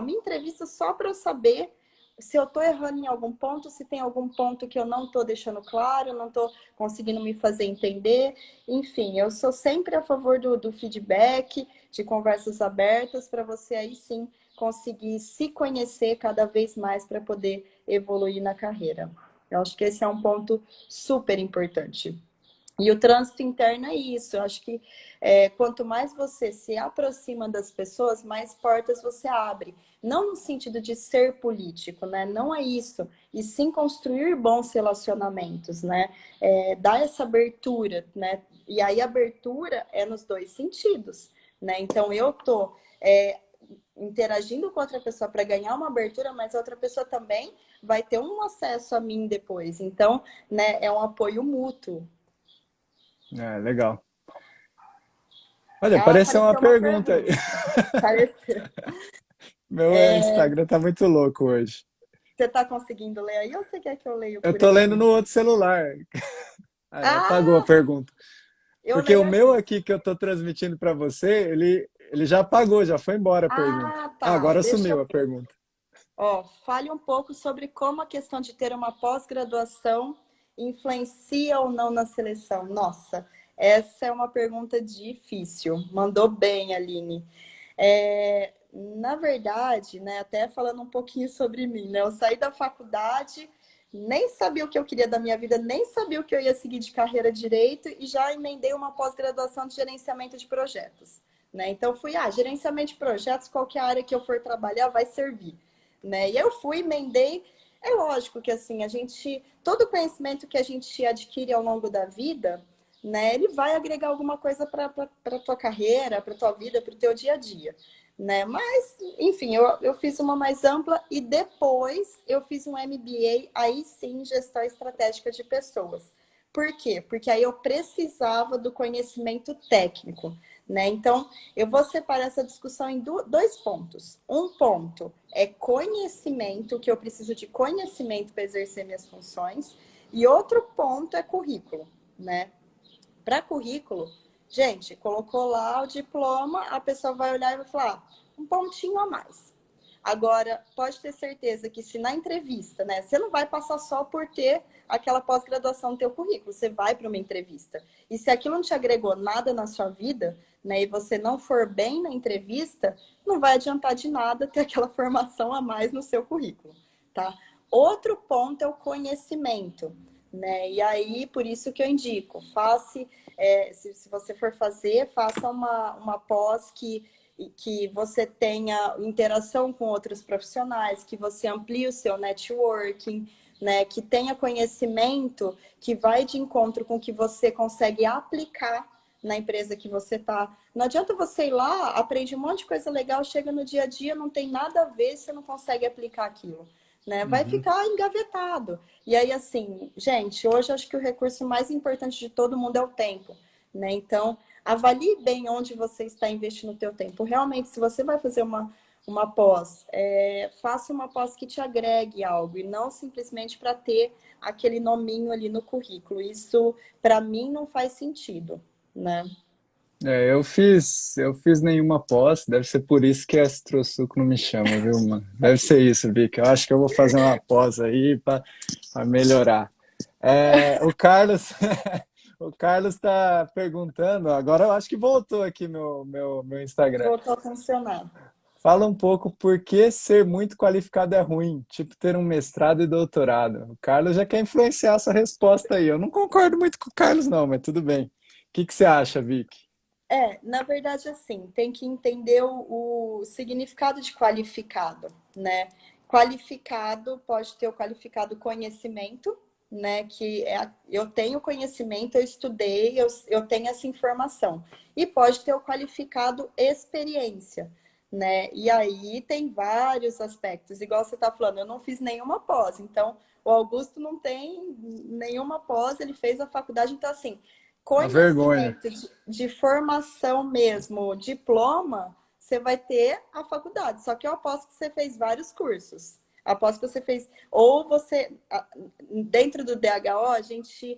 minha entrevista só para eu saber se eu estou errando em algum ponto, se tem algum ponto que eu não estou deixando claro, não estou conseguindo me fazer entender. Enfim, eu sou sempre a favor do feedback, de conversas abertas, para você aí sim conseguir se conhecer cada vez mais para poder evoluir na carreira. Eu acho que esse é um ponto super importante. E o trânsito interno é isso. Eu acho que quanto mais você se aproxima das pessoas, mais portas você abre. Não no sentido de ser político, né? Não é isso. E sim construir bons relacionamentos, né? Dar essa abertura, né? E aí a abertura é nos dois sentidos, né? Então eu tô interagindo com outra pessoa para ganhar uma abertura, mas a outra pessoa também vai ter um acesso a mim depois. Então, né, é um apoio mútuo. É, legal. Olha, Ah, apareceu uma apareceu uma pergunta aí. pergunta. Apareceu. Meu Instagram tá muito louco hoje. Você está conseguindo ler aí ou você quer que eu leia Eu por tô lendo aqui? no outro celular. Aí, apagou a Ah, pergunta. eu Porque o leio meu aqui. aqui que eu tô transmitindo para você, ele já apagou, já foi embora a pergunta. Ah, Ah, tá. agora Deixa sumiu eu a ver. pergunta. Ó, fale um pouco sobre como a questão de ter uma pós-graduação influencia ou não na seleção. Nossa, essa é uma pergunta difícil. Mandou bem, Aline. Na verdade, né, até falando um pouquinho sobre mim, né, eu saí da faculdade, nem sabia o que eu queria da minha vida, nem sabia o que eu ia seguir de carreira direito e já emendei uma pós-graduação de gerenciamento de projetos, né? Então fui, gerenciamento de projetos, qualquer área que eu for trabalhar vai servir, né? E eu fui, emendei. É lógico que assim, todo conhecimento que a gente adquire ao longo da vida, né, ele vai agregar alguma coisa para a tua carreira, para a tua vida, para o teu dia a dia, né? Mas, enfim, eu fiz uma mais ampla e depois eu fiz um MBA, aí sim, gestão estratégica de pessoas. Por quê? Porque aí eu precisava do conhecimento técnico, né? Então, eu vou separar essa discussão em dois pontos. Um ponto é conhecimento, que eu preciso de conhecimento para exercer minhas funções, e outro ponto é currículo, né? Para currículo, gente, colocou lá o diploma, a pessoa vai olhar e vai falar, um pontinho a mais. Agora, pode ter certeza que se na entrevista, né, você não vai passar só por ter aquela pós-graduação no teu currículo, você vai para uma entrevista. E se aquilo não te agregou nada na sua vida, né, e você não for bem na entrevista, não vai adiantar de nada ter aquela formação a mais no seu currículo, tá? Outro ponto é o conhecimento, né? E aí, por isso que eu indico, se você for fazer, faça uma pós que você tenha interação com outros profissionais, que você amplie o seu networking, né? Que tenha conhecimento que vai de encontro com o que você consegue aplicar na empresa que você está. Não adianta você ir lá, aprende um monte de coisa legal, chega no dia a dia, não tem nada a ver, você não consegue aplicar aquilo, né? Vai Uhum. ficar engavetado. E aí, assim, gente, hoje acho que o recurso mais importante de todo mundo é o tempo, né? Então, avalie bem onde você está investindo o teu tempo. Realmente, se você vai fazer uma pós, faça uma pós que te agregue algo e não simplesmente para ter aquele nominho ali no currículo. Isso, para mim, não faz sentido, né? Eu fiz nenhuma pós, deve ser por isso que a Astrosuco não me chama, viu, mano? Deve ser isso, Vic. Eu acho que eu vou fazer uma pós aí para melhorar. O Carlos, o Carlos está perguntando, agora eu acho que voltou aqui meu Instagram. Voltou a funcionar. Fala um pouco por que ser muito qualificado é ruim, tipo ter um mestrado e doutorado. O Carlos já quer influenciar essa resposta aí. Eu não concordo muito com o Carlos, não, mas tudo bem. O que que você acha, Vic? Na verdade, assim, tem que entender o significado de qualificado, né? Qualificado pode ter o qualificado conhecimento, né? Eu tenho conhecimento, eu estudei, eu tenho essa informação. E pode ter o qualificado experiência, né? E aí tem vários aspectos. Igual você está falando, eu não fiz nenhuma pós, então o Augusto não tem nenhuma pós, ele fez a faculdade, então assim Uma vergonha. conhecimento de formação mesmo, diploma, você vai ter a faculdade. Só que eu aposto que você fez vários cursos. Aposto que você fez. Ou você. Dentro do DHO, a gente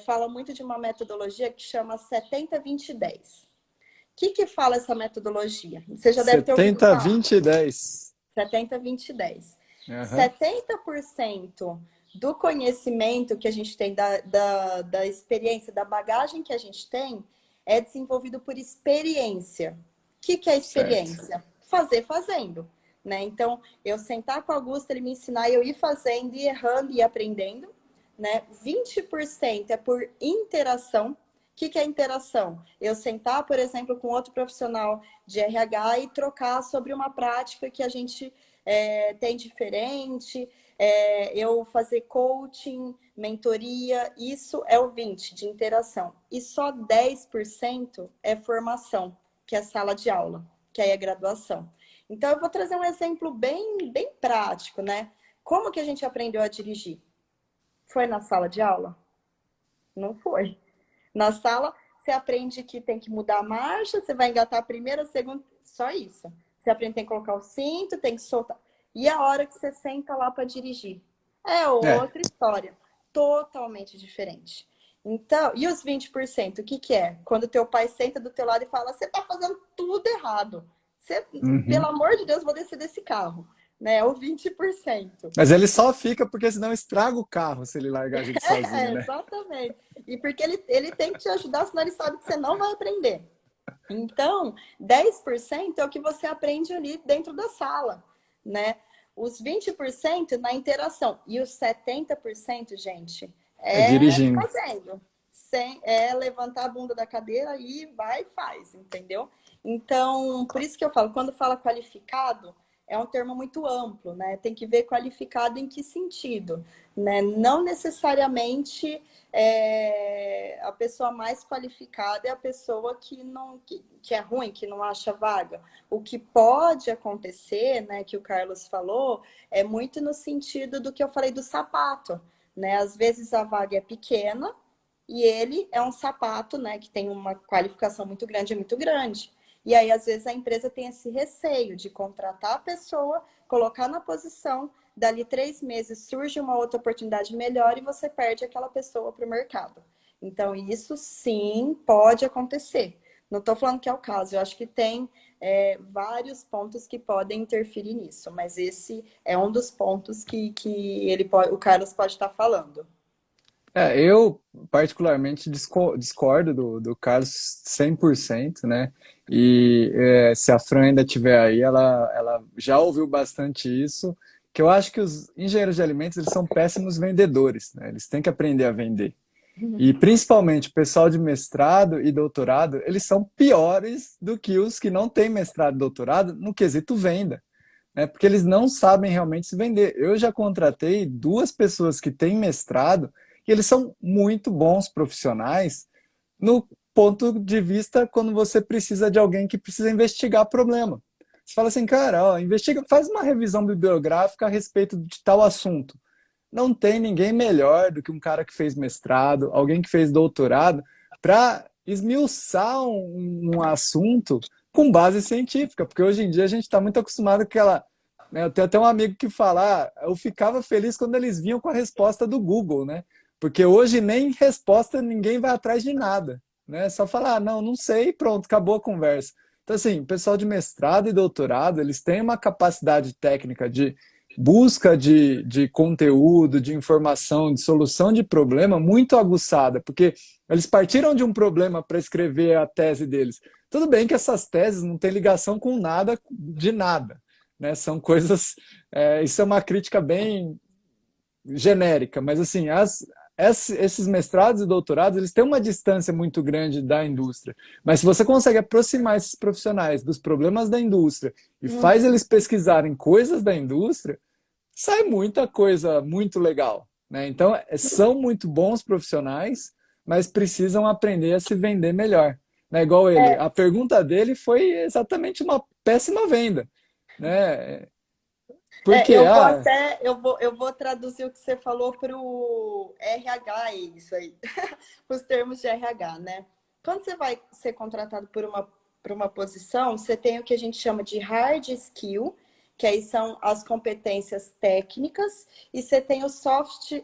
fala muito de uma metodologia que chama 70-20-10. O que fala essa metodologia? Você já deve ter ouvido 70, falar. 20 e 10. 70-20-10. Aham. 70% do conhecimento que a gente tem, da experiência, da bagagem que a gente tem, é desenvolvido por experiência. O que é Certo. experiência? Fazer fazendo. Né? Então, eu sentar com o Augusto, ele me ensinar, eu ir fazendo, ir errando e aprendendo. né? 20% é por interação. O que é interação? Eu sentar, por exemplo, com outro profissional de RH e trocar sobre uma prática que a gente tem diferente, eu fazer coaching, mentoria, isso é o 20% de interação. E só 10% é formação, que é sala de aula, que aí é graduação. Então, eu vou trazer um exemplo bem prático, né? Como que a gente aprendeu a dirigir? Foi na sala de aula? Não foi. Na sala, você aprende que tem que mudar a marcha, você vai engatar a primeira, a segunda, só isso. Você aprende que tem que colocar o cinto, tem que soltar. E a hora que você senta lá para dirigir? É É. outra história, totalmente diferente. Então, e os 20%, o que que é? Quando teu pai senta do teu lado e fala, você tá fazendo tudo errado. Você, pelo Uhum. amor de Deus, vou descer desse carro. Né? O 20%. Mas ele só fica porque senão estraga o carro se ele largar a gente sozinho, né? Exatamente. E porque ele tem que te ajudar, senão ele sabe que você não vai aprender. Então, 10% é o que você aprende ali dentro da sala, né? Os 20% na interação. E os 70%, gente, É é dirigindo. fazendo. É levantar a bunda da cadeira e vai e faz, entendeu? Então, por isso que eu falo, quando fala qualificado, é um termo muito amplo, né? Tem que ver qualificado em que sentido, né? Não necessariamente a pessoa mais qualificada é a pessoa que é ruim, que não acha vaga. O que pode acontecer, né, que o Carlos falou, é muito no sentido do que eu falei do sapato, né? Às vezes a vaga é pequena e ele é um sapato, né, que tem uma qualificação muito grande, é muito grande. E aí, às vezes, a empresa tem esse receio de contratar a pessoa, colocar na posição, dali 3 meses surge uma outra oportunidade melhor e você perde aquela pessoa para o mercado. Então, isso sim pode acontecer. Não estou falando que é o caso, eu acho que tem vários pontos que podem interferir nisso, mas esse é um dos pontos que o Carlos pode estar falando. Eu particularmente discordo do Carlos 100%, né? E se a Fran ainda estiver aí, ela já ouviu bastante isso, que eu acho que os engenheiros de alimentos, eles são péssimos vendedores, né? Eles têm que aprender a vender. E principalmente o pessoal de mestrado e doutorado, eles são piores do que os que não têm mestrado e doutorado no quesito venda, né? Porque eles não sabem realmente se vender. Eu já contratei duas pessoas que têm mestrado e eles são muito bons profissionais no ponto de vista quando você precisa de alguém que precisa investigar problema. Você fala assim, cara, ó, investiga, faz uma revisão bibliográfica a respeito de tal assunto. Não tem ninguém melhor do que um cara que fez mestrado, alguém que fez doutorado, para esmiuçar um assunto com base científica, porque hoje em dia a gente está muito acostumado com aquela. Né, eu tenho até um amigo que fala, eu ficava feliz quando eles vinham com a resposta do Google, né? Porque hoje nem resposta ninguém vai atrás de nada, né? Só falar, não, não sei, pronto, acabou a conversa. Então, assim, o pessoal de mestrado e doutorado, eles têm uma capacidade técnica de busca de conteúdo, de informação, de solução de problema muito aguçada, porque eles partiram de um problema para escrever a tese deles. Tudo bem que essas teses não têm ligação com nada de nada, né? São coisas. Isso é uma crítica bem genérica, mas assim, esses mestrados e doutorados, eles têm uma distância muito grande da indústria. Mas se você consegue aproximar esses profissionais dos problemas da indústria e faz Uhum. eles pesquisarem coisas da indústria, sai muita coisa muito legal, né? Então, são muito bons profissionais, mas precisam aprender a se vender melhor. Né? Igual ele, a pergunta dele foi exatamente uma péssima venda, né? Porque, Eu vou traduzir o que você falou para o RH, isso aí, os termos de RH, né? Quando você vai ser contratado por uma posição, você tem o que a gente chama de hard skill, que aí são as competências técnicas, e você tem os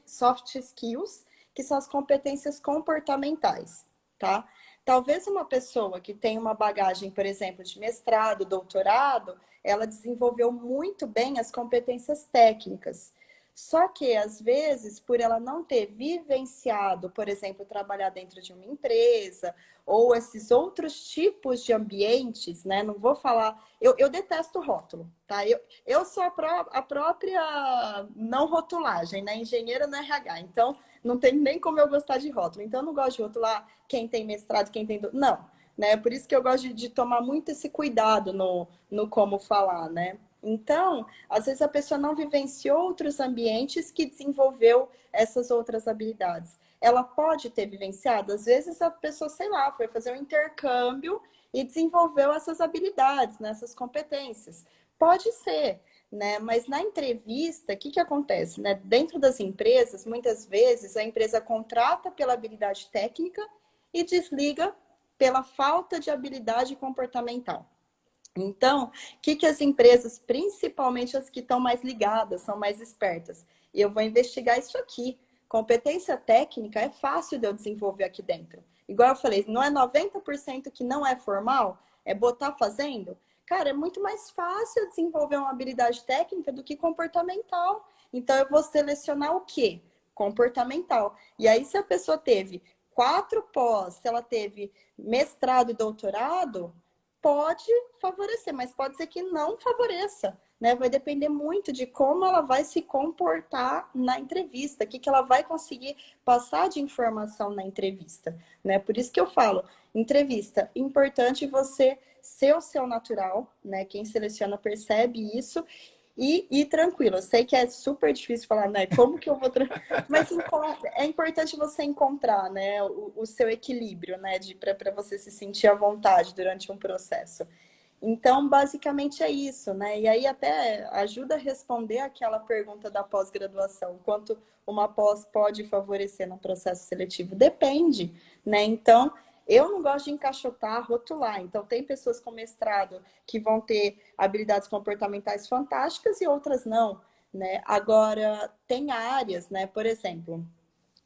soft skills, que são as competências comportamentais, tá? Talvez uma pessoa que tem uma bagagem, por exemplo, de mestrado, doutorado, ela desenvolveu muito bem as competências técnicas. Só que, às vezes, por ela não ter vivenciado, por exemplo, trabalhar dentro de uma empresa, ou esses outros tipos de ambientes, né? Não vou falar. Eu detesto rótulo, tá? Eu sou a própria não rotulagem, né? Engenheira no RH. Então, não tem nem como eu gostar de rótulo. Então, eu não gosto de rotular quem tem mestrado, quem tem. Não, né? Por isso que eu gosto de tomar muito esse cuidado no como falar, né? Então, às vezes a pessoa não vivenciou outros ambientes que desenvolveu essas outras habilidades. Ela pode ter vivenciado, às vezes a pessoa, sei lá, foi fazer um intercâmbio e desenvolveu essas habilidades, né, essas competências. Pode ser, né? Mas na entrevista, o que que acontece, né? Dentro das empresas, muitas vezes a empresa contrata pela habilidade técnica e desliga pela falta de habilidade comportamental. Então, o que que as empresas, principalmente as que estão mais ligadas, são mais espertas? Eu vou investigar isso aqui. Competência técnica é fácil de eu desenvolver aqui dentro. Igual eu falei, não é 90% que não é formal? É botar fazendo? Cara, é muito mais fácil eu desenvolver uma habilidade técnica do que comportamental. Então, eu vou selecionar o quê? Comportamental. E aí, se a pessoa teve 4 pós, se ela teve mestrado e doutorado, pode favorecer, mas pode ser que não favoreça, né? Vai depender muito de como ela vai se comportar na entrevista, o que que ela vai conseguir passar de informação na entrevista, né? Por isso que eu falo, entrevista, importante você ser o seu natural, né? Quem seleciona percebe isso e tranquilo. Eu sei que é super difícil falar, né? Como que eu vou. Mas é importante você encontrar, né? O seu equilíbrio, né? Para você se sentir à vontade durante um processo. Então, basicamente é isso, né? E aí até ajuda a responder aquela pergunta da pós-graduação. Quanto uma pós pode favorecer no processo seletivo? Depende, né? Então, eu não gosto de encaixotar, rotular. Então, tem pessoas com mestrado que vão ter habilidades comportamentais fantásticas e outras não, né? Agora, tem áreas, né? Por exemplo,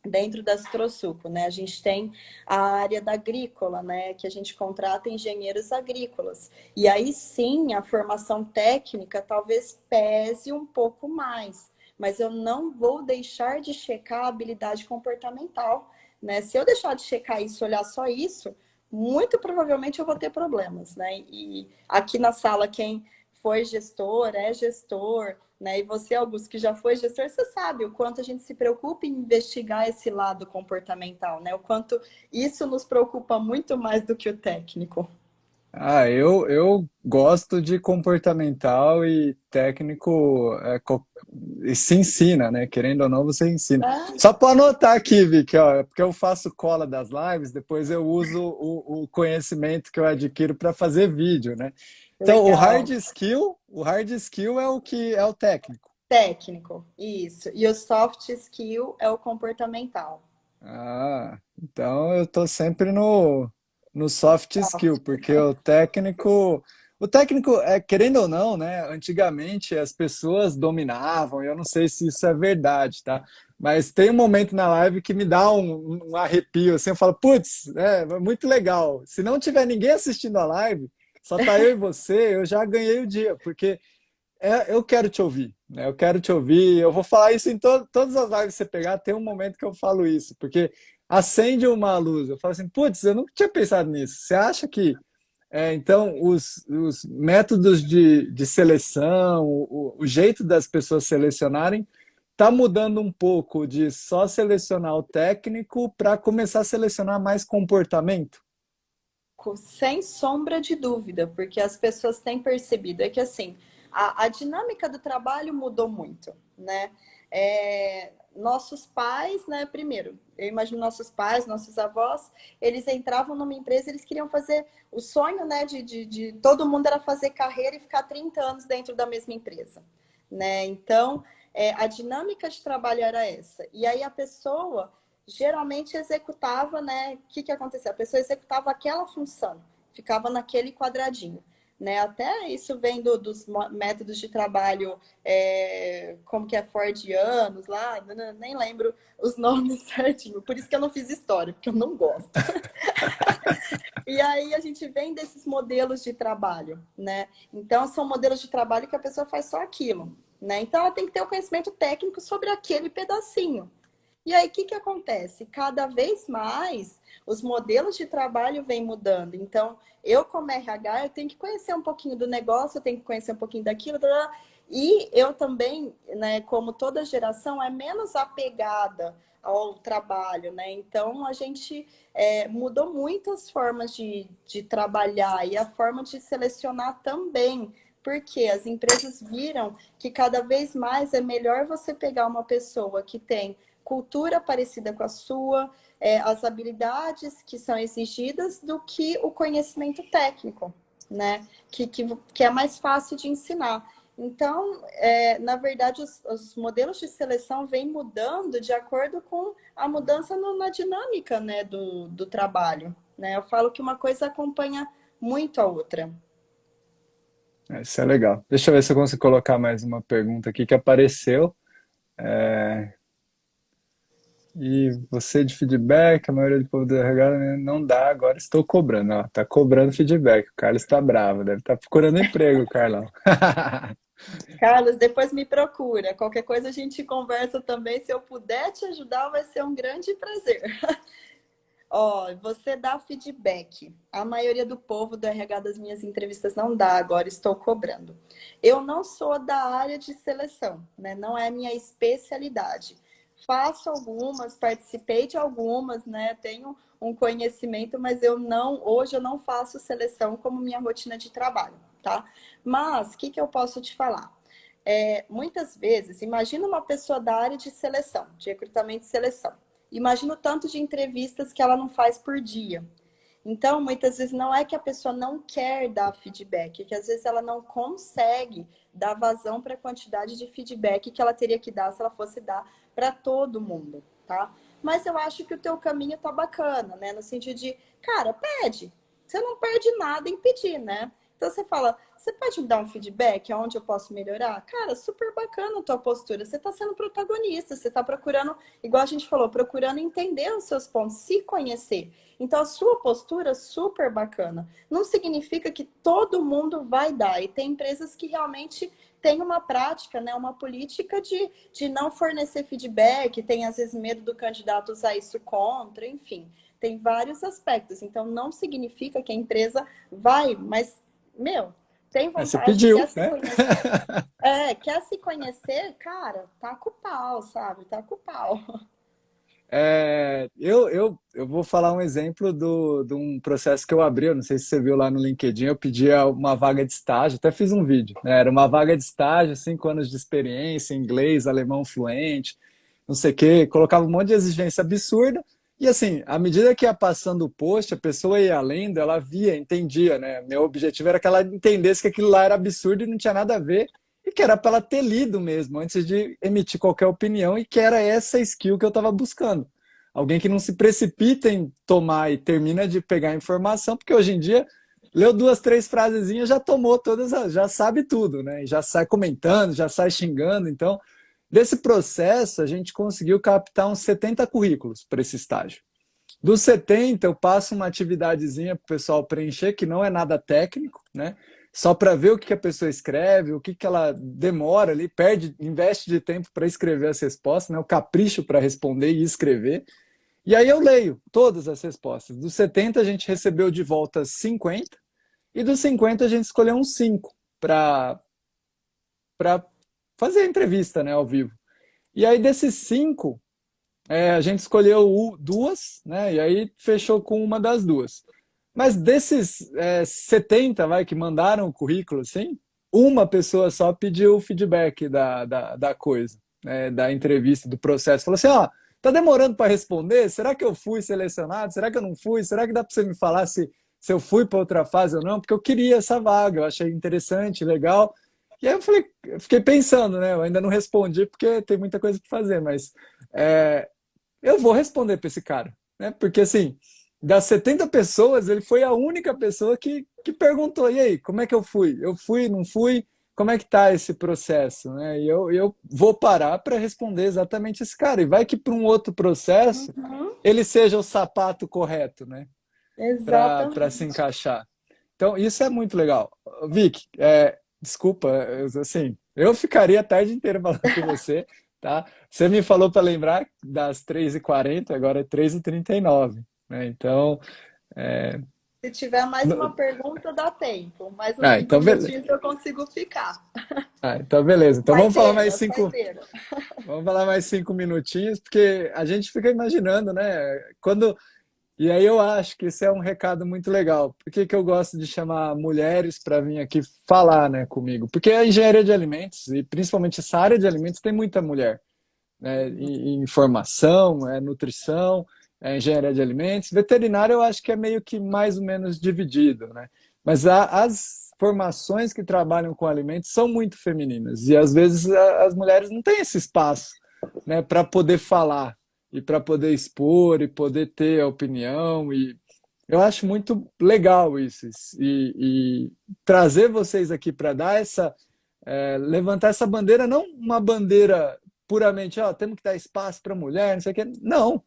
dentro da Citrosuco, né? A gente tem a área da agrícola, né? Que a gente contrata engenheiros agrícolas. E aí sim, a formação técnica talvez pese um pouco mais, mas eu não vou deixar de checar a habilidade comportamental, né? Se eu deixar de checar isso, olhar só isso, muito provavelmente eu vou ter problemas, né? E aqui na sala, quem foi gestor, é gestor, né? E você, Augusto, que já foi gestor, você sabe o quanto a gente se preocupa em investigar esse lado comportamental, né? O quanto isso nos preocupa muito mais do que o técnico. Eu gosto de comportamental e técnico e se ensina, né? Querendo ou não, você ensina. Ah, Só para anotar aqui, Vicky, ó, porque eu faço cola das lives, depois eu uso o conhecimento que eu adquiro para fazer vídeo, né? Então, legal. o hard skill é o que é o técnico. Técnico, isso. E o soft skill é o comportamental. Então eu tô sempre no soft skill, Soft. porque o técnico querendo ou não, né? Antigamente as pessoas dominavam, eu não sei se isso é verdade, tá? Mas tem um momento na live que me dá um arrepio, assim, eu falo, putz, é muito legal. Se não tiver ninguém assistindo a live, só tá eu e você, eu já ganhei o dia, porque eu quero te ouvir, né? Eu quero te ouvir. Eu vou falar isso em todas as lives que você pegar. Tem um momento que eu falo isso, porque acende uma luz. Eu falo assim, putz, eu nunca tinha pensado nisso. Você acha que, então, os métodos de seleção, o jeito das pessoas selecionarem, está mudando um pouco de só selecionar o técnico para começar a selecionar mais comportamento? Sem sombra de dúvida, porque as pessoas têm percebido, é que assim, a dinâmica do trabalho mudou muito, né? Nossos pais, né? Primeiro, eu imagino nossos pais, nossos avós, eles entravam numa empresa, eles queriam fazer o sonho, né? De todo mundo era fazer carreira e ficar 30 anos dentro da mesma empresa, né? Então, a dinâmica de trabalho era essa. E aí a pessoa geralmente executava, né? O que que acontecia? A pessoa executava aquela função, ficava naquele quadradinho. Né? Até isso vem dos métodos de trabalho, como que é Fordianos lá, nem lembro os nomes certinho, por isso que eu não fiz história, porque eu não gosto. E aí a gente vem desses modelos de trabalho, né? Então são modelos de trabalho que a pessoa faz só aquilo. né? Então, ela tem que ter o conhecimento técnico sobre aquele pedacinho. E aí, o que acontece? Cada vez mais, os modelos de trabalho vêm mudando. Então, eu como RH, eu tenho que conhecer um pouquinho do negócio, eu tenho que conhecer um pouquinho daquilo, e eu também, né, como toda geração, é menos apegada ao trabalho, né? Então, a gente mudou muitas formas de trabalhar e a forma de selecionar também, porque as empresas viram que cada vez mais é melhor você pegar uma pessoa que tem cultura parecida com a sua, as habilidades que são exigidas, do que o conhecimento técnico, né? Que é mais fácil de ensinar. Então, na verdade, os modelos de seleção vêm mudando de acordo com a mudança na dinâmica, né, do trabalho, né? Eu falo que uma coisa acompanha muito a outra. Isso é legal. Deixa eu ver se eu consigo colocar mais uma pergunta aqui que apareceu. E você de feedback, a maioria do povo do RH né, não dá, agora estou cobrando. Ó, tá cobrando feedback. O Carlos está bravo, deve estar procurando emprego, Carlão. Carlos, depois me procura. Qualquer coisa a gente conversa também. Se eu puder te ajudar, vai ser um grande prazer. Ó, você dá feedback. A maioria do povo do RH das minhas entrevistas não dá, agora estou cobrando. Eu não sou da área de seleção, né? Não é minha especialidade. Faço algumas, participei de algumas, né? Tenho um conhecimento, mas hoje eu não faço seleção como minha rotina de trabalho, tá? Mas o que eu posso te falar? Muitas vezes, imagina uma pessoa da área de seleção, de recrutamento e seleção. Imagina o tanto de entrevistas que ela não faz por dia. Então, muitas vezes não é que a pessoa não quer dar feedback, é que às vezes ela não consegue dar vazão para a quantidade de feedback que ela teria que dar se ela fosse dar para todo mundo, tá? Mas eu acho que o teu caminho tá bacana, né? No sentido de, cara, pede. Você não perde nada em pedir, né? Então você fala, você pode me dar um feedback aonde eu posso melhorar? Cara, super bacana a tua postura. Você está sendo protagonista, você está procurando, igual a gente falou, procurando entender os seus pontos, se conhecer. Então a sua postura super bacana. Não significa que todo mundo vai dar. E tem empresas que realmente têm uma prática, né, uma política de não fornecer feedback, tem às vezes medo do candidato usar isso contra, enfim. Tem vários aspectos. Então não significa que a empresa vai, mas meu, tem Você vontade, quer pediu, se né? conhecer. Quer se conhecer, cara, tá com o pau, sabe? Tá com o pau. Eu vou falar um exemplo de um processo que eu abri, eu não sei se você viu lá no LinkedIn, eu pedi uma vaga de estágio, até fiz um vídeo, né? Era uma vaga de estágio, 5 anos de experiência, inglês, alemão fluente, não sei o quê, colocava um monte de exigência absurda, e assim, à medida que ia passando o post, a pessoa ia lendo, ela via, entendia, né? Meu objetivo era que ela entendesse que aquilo lá era absurdo e não tinha nada a ver, e que era para ela ter lido mesmo, antes de emitir qualquer opinião, e que era essa skill que eu estava buscando. Alguém que não se precipita em tomar e termina de pegar a informação, porque hoje em dia, leu 2, 3 frasezinhas, já tomou todas, já sabe tudo, né? Já sai comentando, já sai xingando. Então, desse processo, a gente conseguiu captar uns 70 currículos para esse estágio. Dos 70, eu passo uma atividadezinha para o pessoal preencher, que não é nada técnico, né? Só para ver o que a pessoa escreve, o que ela demora ali, perde, investe de tempo para escrever as respostas, né? O capricho para responder e escrever. E aí eu leio todas as respostas. Dos 70, a gente recebeu de volta 50, e dos 50, a gente escolheu uns 5 para fazer a entrevista, né, ao vivo. E aí desses 5, a gente escolheu duas, né? E aí fechou com uma das duas. Mas desses 70, vai, que mandaram o currículo, assim, uma pessoa só pediu o feedback da coisa, né, da entrevista, do processo. Falou assim, ó, tá demorando para responder? Será que eu fui selecionado? Será que eu não fui? Será que dá para você me falar se eu fui para outra fase ou não? Porque eu queria essa vaga, eu achei interessante, legal. E aí eu fiquei pensando, né? Eu ainda não respondi porque tem muita coisa para fazer, mas é, eu vou responder para esse cara, né? Porque assim, das 70 pessoas, ele foi a única pessoa que perguntou: e aí, como é que eu fui? Eu fui, não fui? Como é que tá esse processo, né? E eu vou parar para responder exatamente esse cara. E vai que para um outro processo Uhum, ele seja o sapato correto, né? Para se exatamente. encaixar. Então, isso é muito legal. Vic, desculpa, assim, Eu ficaria a tarde inteira falando com você, tá? Você me falou para lembrar das 3h40, agora é 3h39, né? Então, é, Se tiver mais uma no- pergunta, dá tempo. Mais uns cinco então beleza. minutinhos eu consigo ficar. Então beleza. Então vamos falar mais cinco, Saideira. vamos falar mais 5 minutinhos, porque a gente fica imaginando, né? Quando E aí eu acho que esse é um recado muito legal. Por que que eu gosto de chamar mulheres para vir aqui falar, né, comigo? Porque a engenharia de alimentos, e principalmente essa área de alimentos, tem muita mulher, né? Em formação, nutrição, engenharia de alimentos. Veterinário eu acho que é meio que mais ou menos dividido, né? Mas as formações que trabalham com alimentos são muito femininas. E às vezes as mulheres não têm esse espaço, né, para poder falar e para poder expor e poder ter a opinião. E eu acho muito legal isso. E trazer vocês aqui para dar levantar essa bandeira, não uma bandeira puramente, ó, temos que dar espaço para mulher, não sei o quê. Não.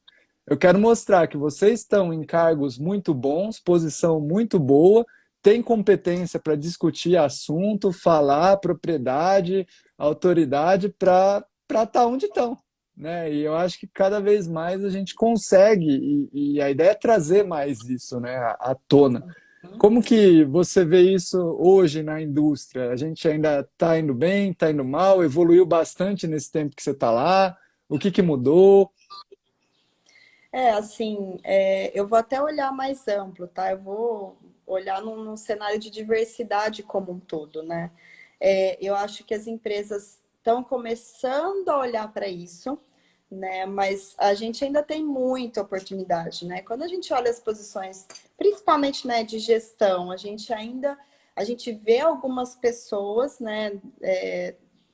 Eu quero mostrar que vocês estão em cargos muito bons, posição muito boa, têm competência para discutir assunto, falar, propriedade, autoridade para estar onde estão, né? E eu acho que cada vez mais a gente consegue, e a ideia é trazer mais isso, né, à tona. Como que você vê isso hoje na indústria? A gente ainda está indo bem, está indo mal, evoluiu bastante nesse tempo que você está lá? O que que mudou? Assim, eu vou até olhar mais amplo, tá? Eu vou olhar num cenário de diversidade como um todo, né? Eu acho que as empresas estão começando a olhar para isso, né? Mas a gente ainda tem muita oportunidade, né? Quando a gente olha as posições, principalmente, né, de gestão, a gente vê algumas pessoas, né?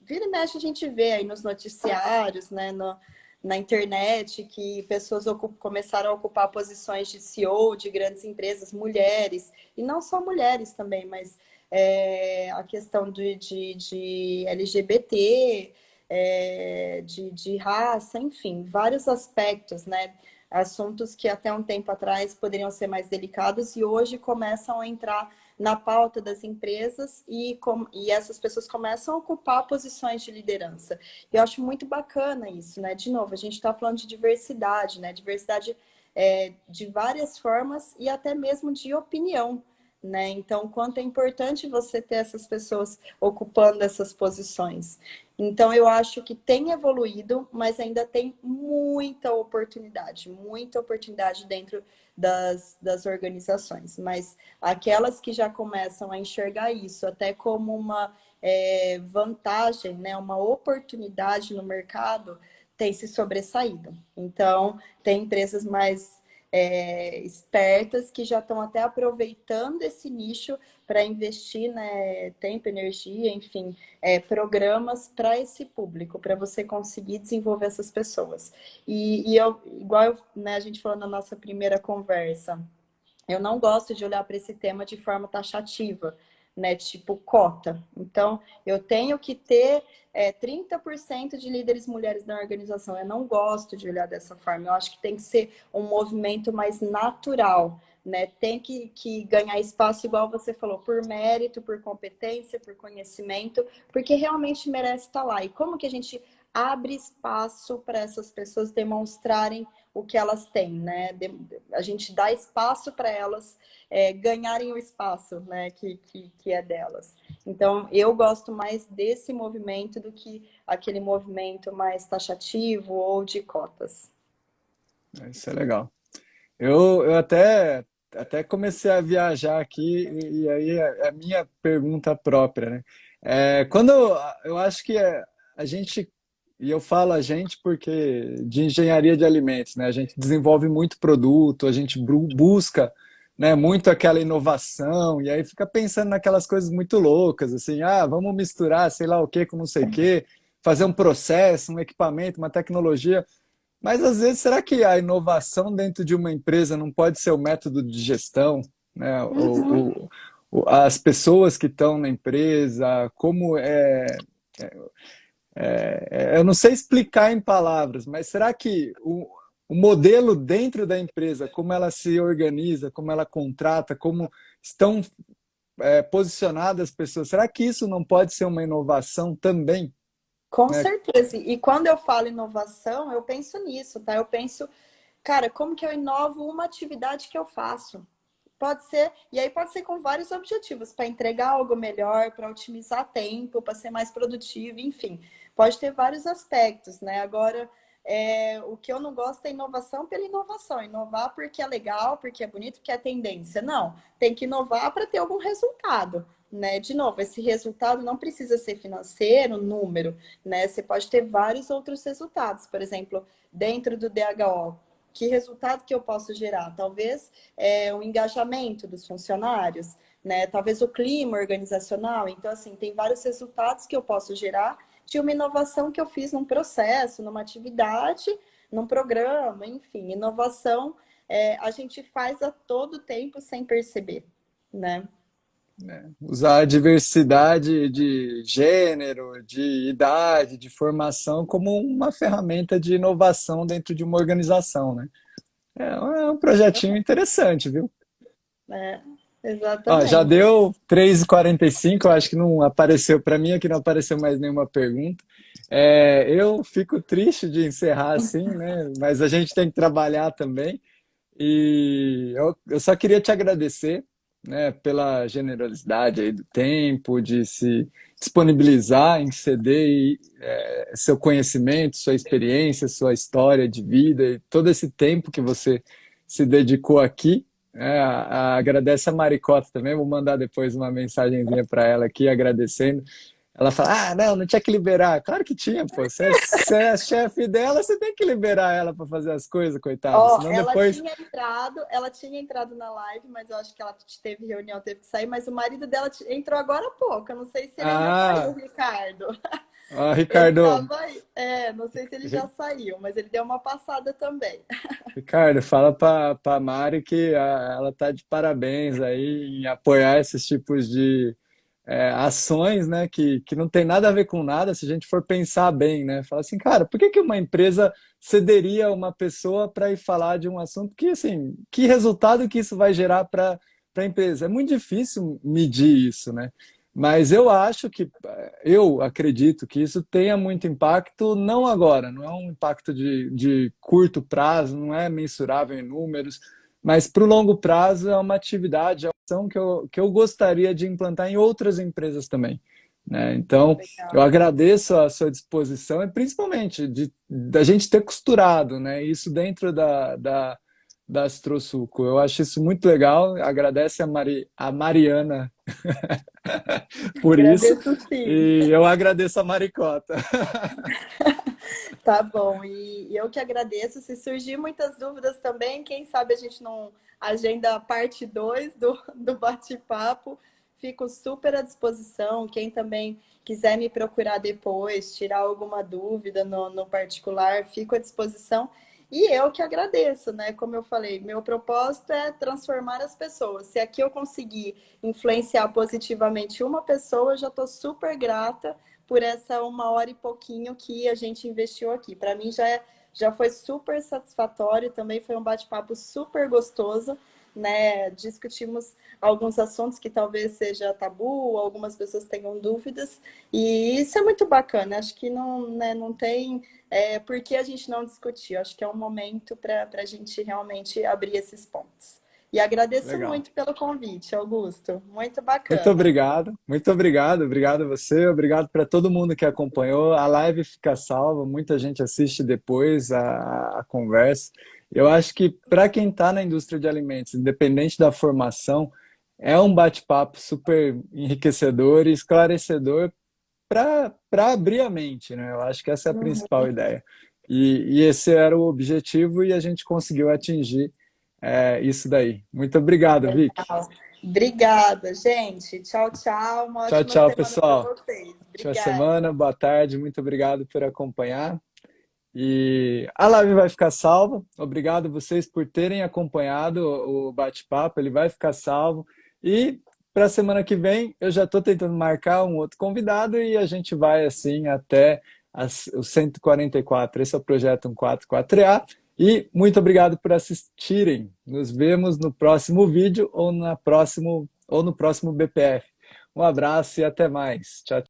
Vira e mexe a gente vê aí nos noticiários, né? Na internet, que pessoas começaram a ocupar posições de CEO de grandes empresas, mulheres, e não só mulheres também, mas a questão de LGBT, de raça, enfim, vários aspectos, né? Assuntos que até um tempo atrás poderiam ser mais delicados e hoje começam a entrar na pauta das empresas e essas pessoas começam a ocupar posições de liderança. Eu acho muito bacana isso, né? De novo, a gente está falando de diversidade, né? Diversidade de várias formas e até mesmo de opinião, né? Então, quanto é importante você ter essas pessoas ocupando essas posições. Então, eu acho que tem evoluído, mas ainda tem muita oportunidade dentro das organizações. Mas aquelas que já começam a enxergar isso até como uma vantagem, né, uma oportunidade no mercado, tem se sobressaído. Então, tem empresas mais espertas que já estão até aproveitando esse nicho para investir, né, tempo, energia, enfim, programas para esse público, para você conseguir desenvolver essas pessoas. Igual né, a gente falou na nossa primeira conversa, eu não gosto de olhar para esse tema de forma taxativa, né? Tipo cota. Então, eu tenho que ter 30% de líderes mulheres na organização. Eu não gosto de olhar dessa forma. Eu acho que tem que ser um movimento mais natural, né? Tem que ganhar espaço, igual você falou, por mérito, por competência, por conhecimento, porque realmente merece estar lá. E como que a gente abre espaço para essas pessoas demonstrarem o que elas têm, né? A gente dá espaço para elas ganharem o espaço, né? Que é delas. Então, eu gosto mais desse movimento do que aquele movimento mais taxativo ou de cotas. Isso é legal. Eu até comecei a viajar aqui, e aí é a minha pergunta própria, né? Quando eu acho que a gente, e eu falo a gente porque de engenharia de alimentos, né? A gente desenvolve muito produto, a gente busca, né, muito aquela inovação, e aí fica pensando naquelas coisas muito loucas, assim, vamos misturar sei lá o que com não sei o que, fazer um processo, um equipamento, uma tecnologia. Mas às vezes, será que a inovação dentro de uma empresa não pode ser o método de gestão, né? Uhum. As pessoas que estão na empresa, eu não sei explicar em palavras, mas será que o modelo dentro da empresa, como ela se organiza, como ela contrata, como estão posicionado as pessoas. Será que isso não pode ser uma inovação também? Com Né? certeza. E quando eu falo inovação, eu penso nisso, tá? Eu penso, cara, como que eu inovo uma atividade que eu faço? Pode ser, e aí pode ser com vários objetivos, para entregar algo melhor, para otimizar tempo, para ser mais produtivo, enfim. Pode ter vários aspectos, né? Agora, o que eu não gosto é inovação pela inovação. Inovar porque é legal, porque é bonito, porque é tendência. Não, tem que inovar para ter algum resultado, né? De novo, esse resultado não precisa ser financeiro, número, né? Você pode ter vários outros resultados. Por exemplo, dentro do DHO, que resultado que eu posso gerar? Talvez o engajamento dos funcionários, né? Talvez o clima organizacional. Então, assim, tem vários resultados que eu posso gerar de uma inovação que eu fiz num processo, numa atividade, num programa, enfim. Inovação a gente faz a todo tempo sem perceber, né? Usar a diversidade de gênero, de idade, de formação como uma ferramenta de inovação dentro de uma organização, né? É um projetinho interessante, viu? É, Ó, já exatamente. deu 3h45, eu acho que não apareceu para mim, aqui não apareceu mais nenhuma pergunta. Eu fico triste de encerrar assim, né? Mas a gente tem que trabalhar também. E eu só queria te agradecer, né, pela generosidade aí do tempo, de se disponibilizar em ceder seu conhecimento, sua experiência, sua história de vida e todo esse tempo que você se dedicou aqui. Agradece a Maricota também, vou mandar depois uma mensagenzinha para ela aqui agradecendo. Ela fala: não tinha que liberar. Claro que tinha, pô. Você é a chefe dela, você tem que liberar ela para fazer as coisas, coitada. Ó, Senão depois. ela tinha entrado na live, mas eu acho que ela teve reunião, teve que sair, mas o marido dela entrou agora há pouco. Eu não sei se ele ainda tá aí, o Ah, Ricardo. ó, Ele Ricardo, tava aí. Não sei se ele já saiu, mas ele deu uma passada também. Ricardo, fala para Mari que ela tá de parabéns aí em apoiar esses tipos de ações, né, que não tem nada a ver com nada, se a gente for pensar bem, né? Fala assim, cara, por que que uma empresa cederia uma pessoa para ir falar de um assunto que, assim, que resultado que isso vai gerar para a empresa? É muito difícil medir isso, né? Mas eu acho que, eu acredito que isso tenha muito impacto, não agora, não é um impacto de curto prazo, não é mensurável em números, mas para o longo prazo é uma atividade, é uma ação que eu gostaria de implantar em outras empresas também. Né? Então, eu Legal. agradeço a sua disposição e principalmente da gente ter costurado, né, isso dentro da Astrosuco. Eu acho isso muito legal. Agradece a Mariana por isso Agradeço sim. e eu agradeço a Maricota. Tá bom, e eu que agradeço. Se surgir muitas dúvidas também, quem sabe a gente não agenda a parte 2 do bate-papo. Fico super à disposição. Quem também quiser me procurar depois, tirar alguma dúvida no particular, fico à disposição. E eu que agradeço, né? Como eu falei, meu propósito é transformar as pessoas. Se aqui eu conseguir influenciar positivamente uma pessoa, eu já estou super grata por essa 1 hora e pouquinho que a gente investiu aqui. Para mim já foi super satisfatório, também foi um bate-papo super gostoso, né? Discutimos alguns assuntos que talvez seja tabu, algumas pessoas tenham dúvidas, e isso é muito bacana. Acho que não, né, não tem por que a gente não discutir. Acho que é um momento para a gente realmente abrir esses pontos. E agradeço Legal. muito pelo convite, Augusto. Muito bacana. Muito obrigado, obrigado a você, obrigado para todo mundo que acompanhou. A live fica salva, muita gente assiste depois a conversa. Eu acho que para quem está na indústria de alimentos, independente da formação, é um bate-papo super enriquecedor e esclarecedor para abrir a mente, né? Eu acho que essa é a principal ideia. E esse era o objetivo e a gente conseguiu atingir isso daí. Muito obrigado, Vic. Legal. Obrigada, gente. Tchau, tchau. Uma Tchau, ótima tchau, semana para pessoal. vocês. Ótima Obrigada. semana, boa tarde, muito obrigado por acompanhar. E a live vai ficar salva. Obrigado vocês por terem acompanhado o bate-papo, ele vai ficar salvo. E para a semana que vem eu já estou tentando marcar um outro convidado e a gente vai assim até o 144. Esse é o projeto 144A. E muito obrigado por assistirem. Nos vemos no próximo vídeo ou na próximo ou no próximo BPF. Um abraço e até mais. Tchau.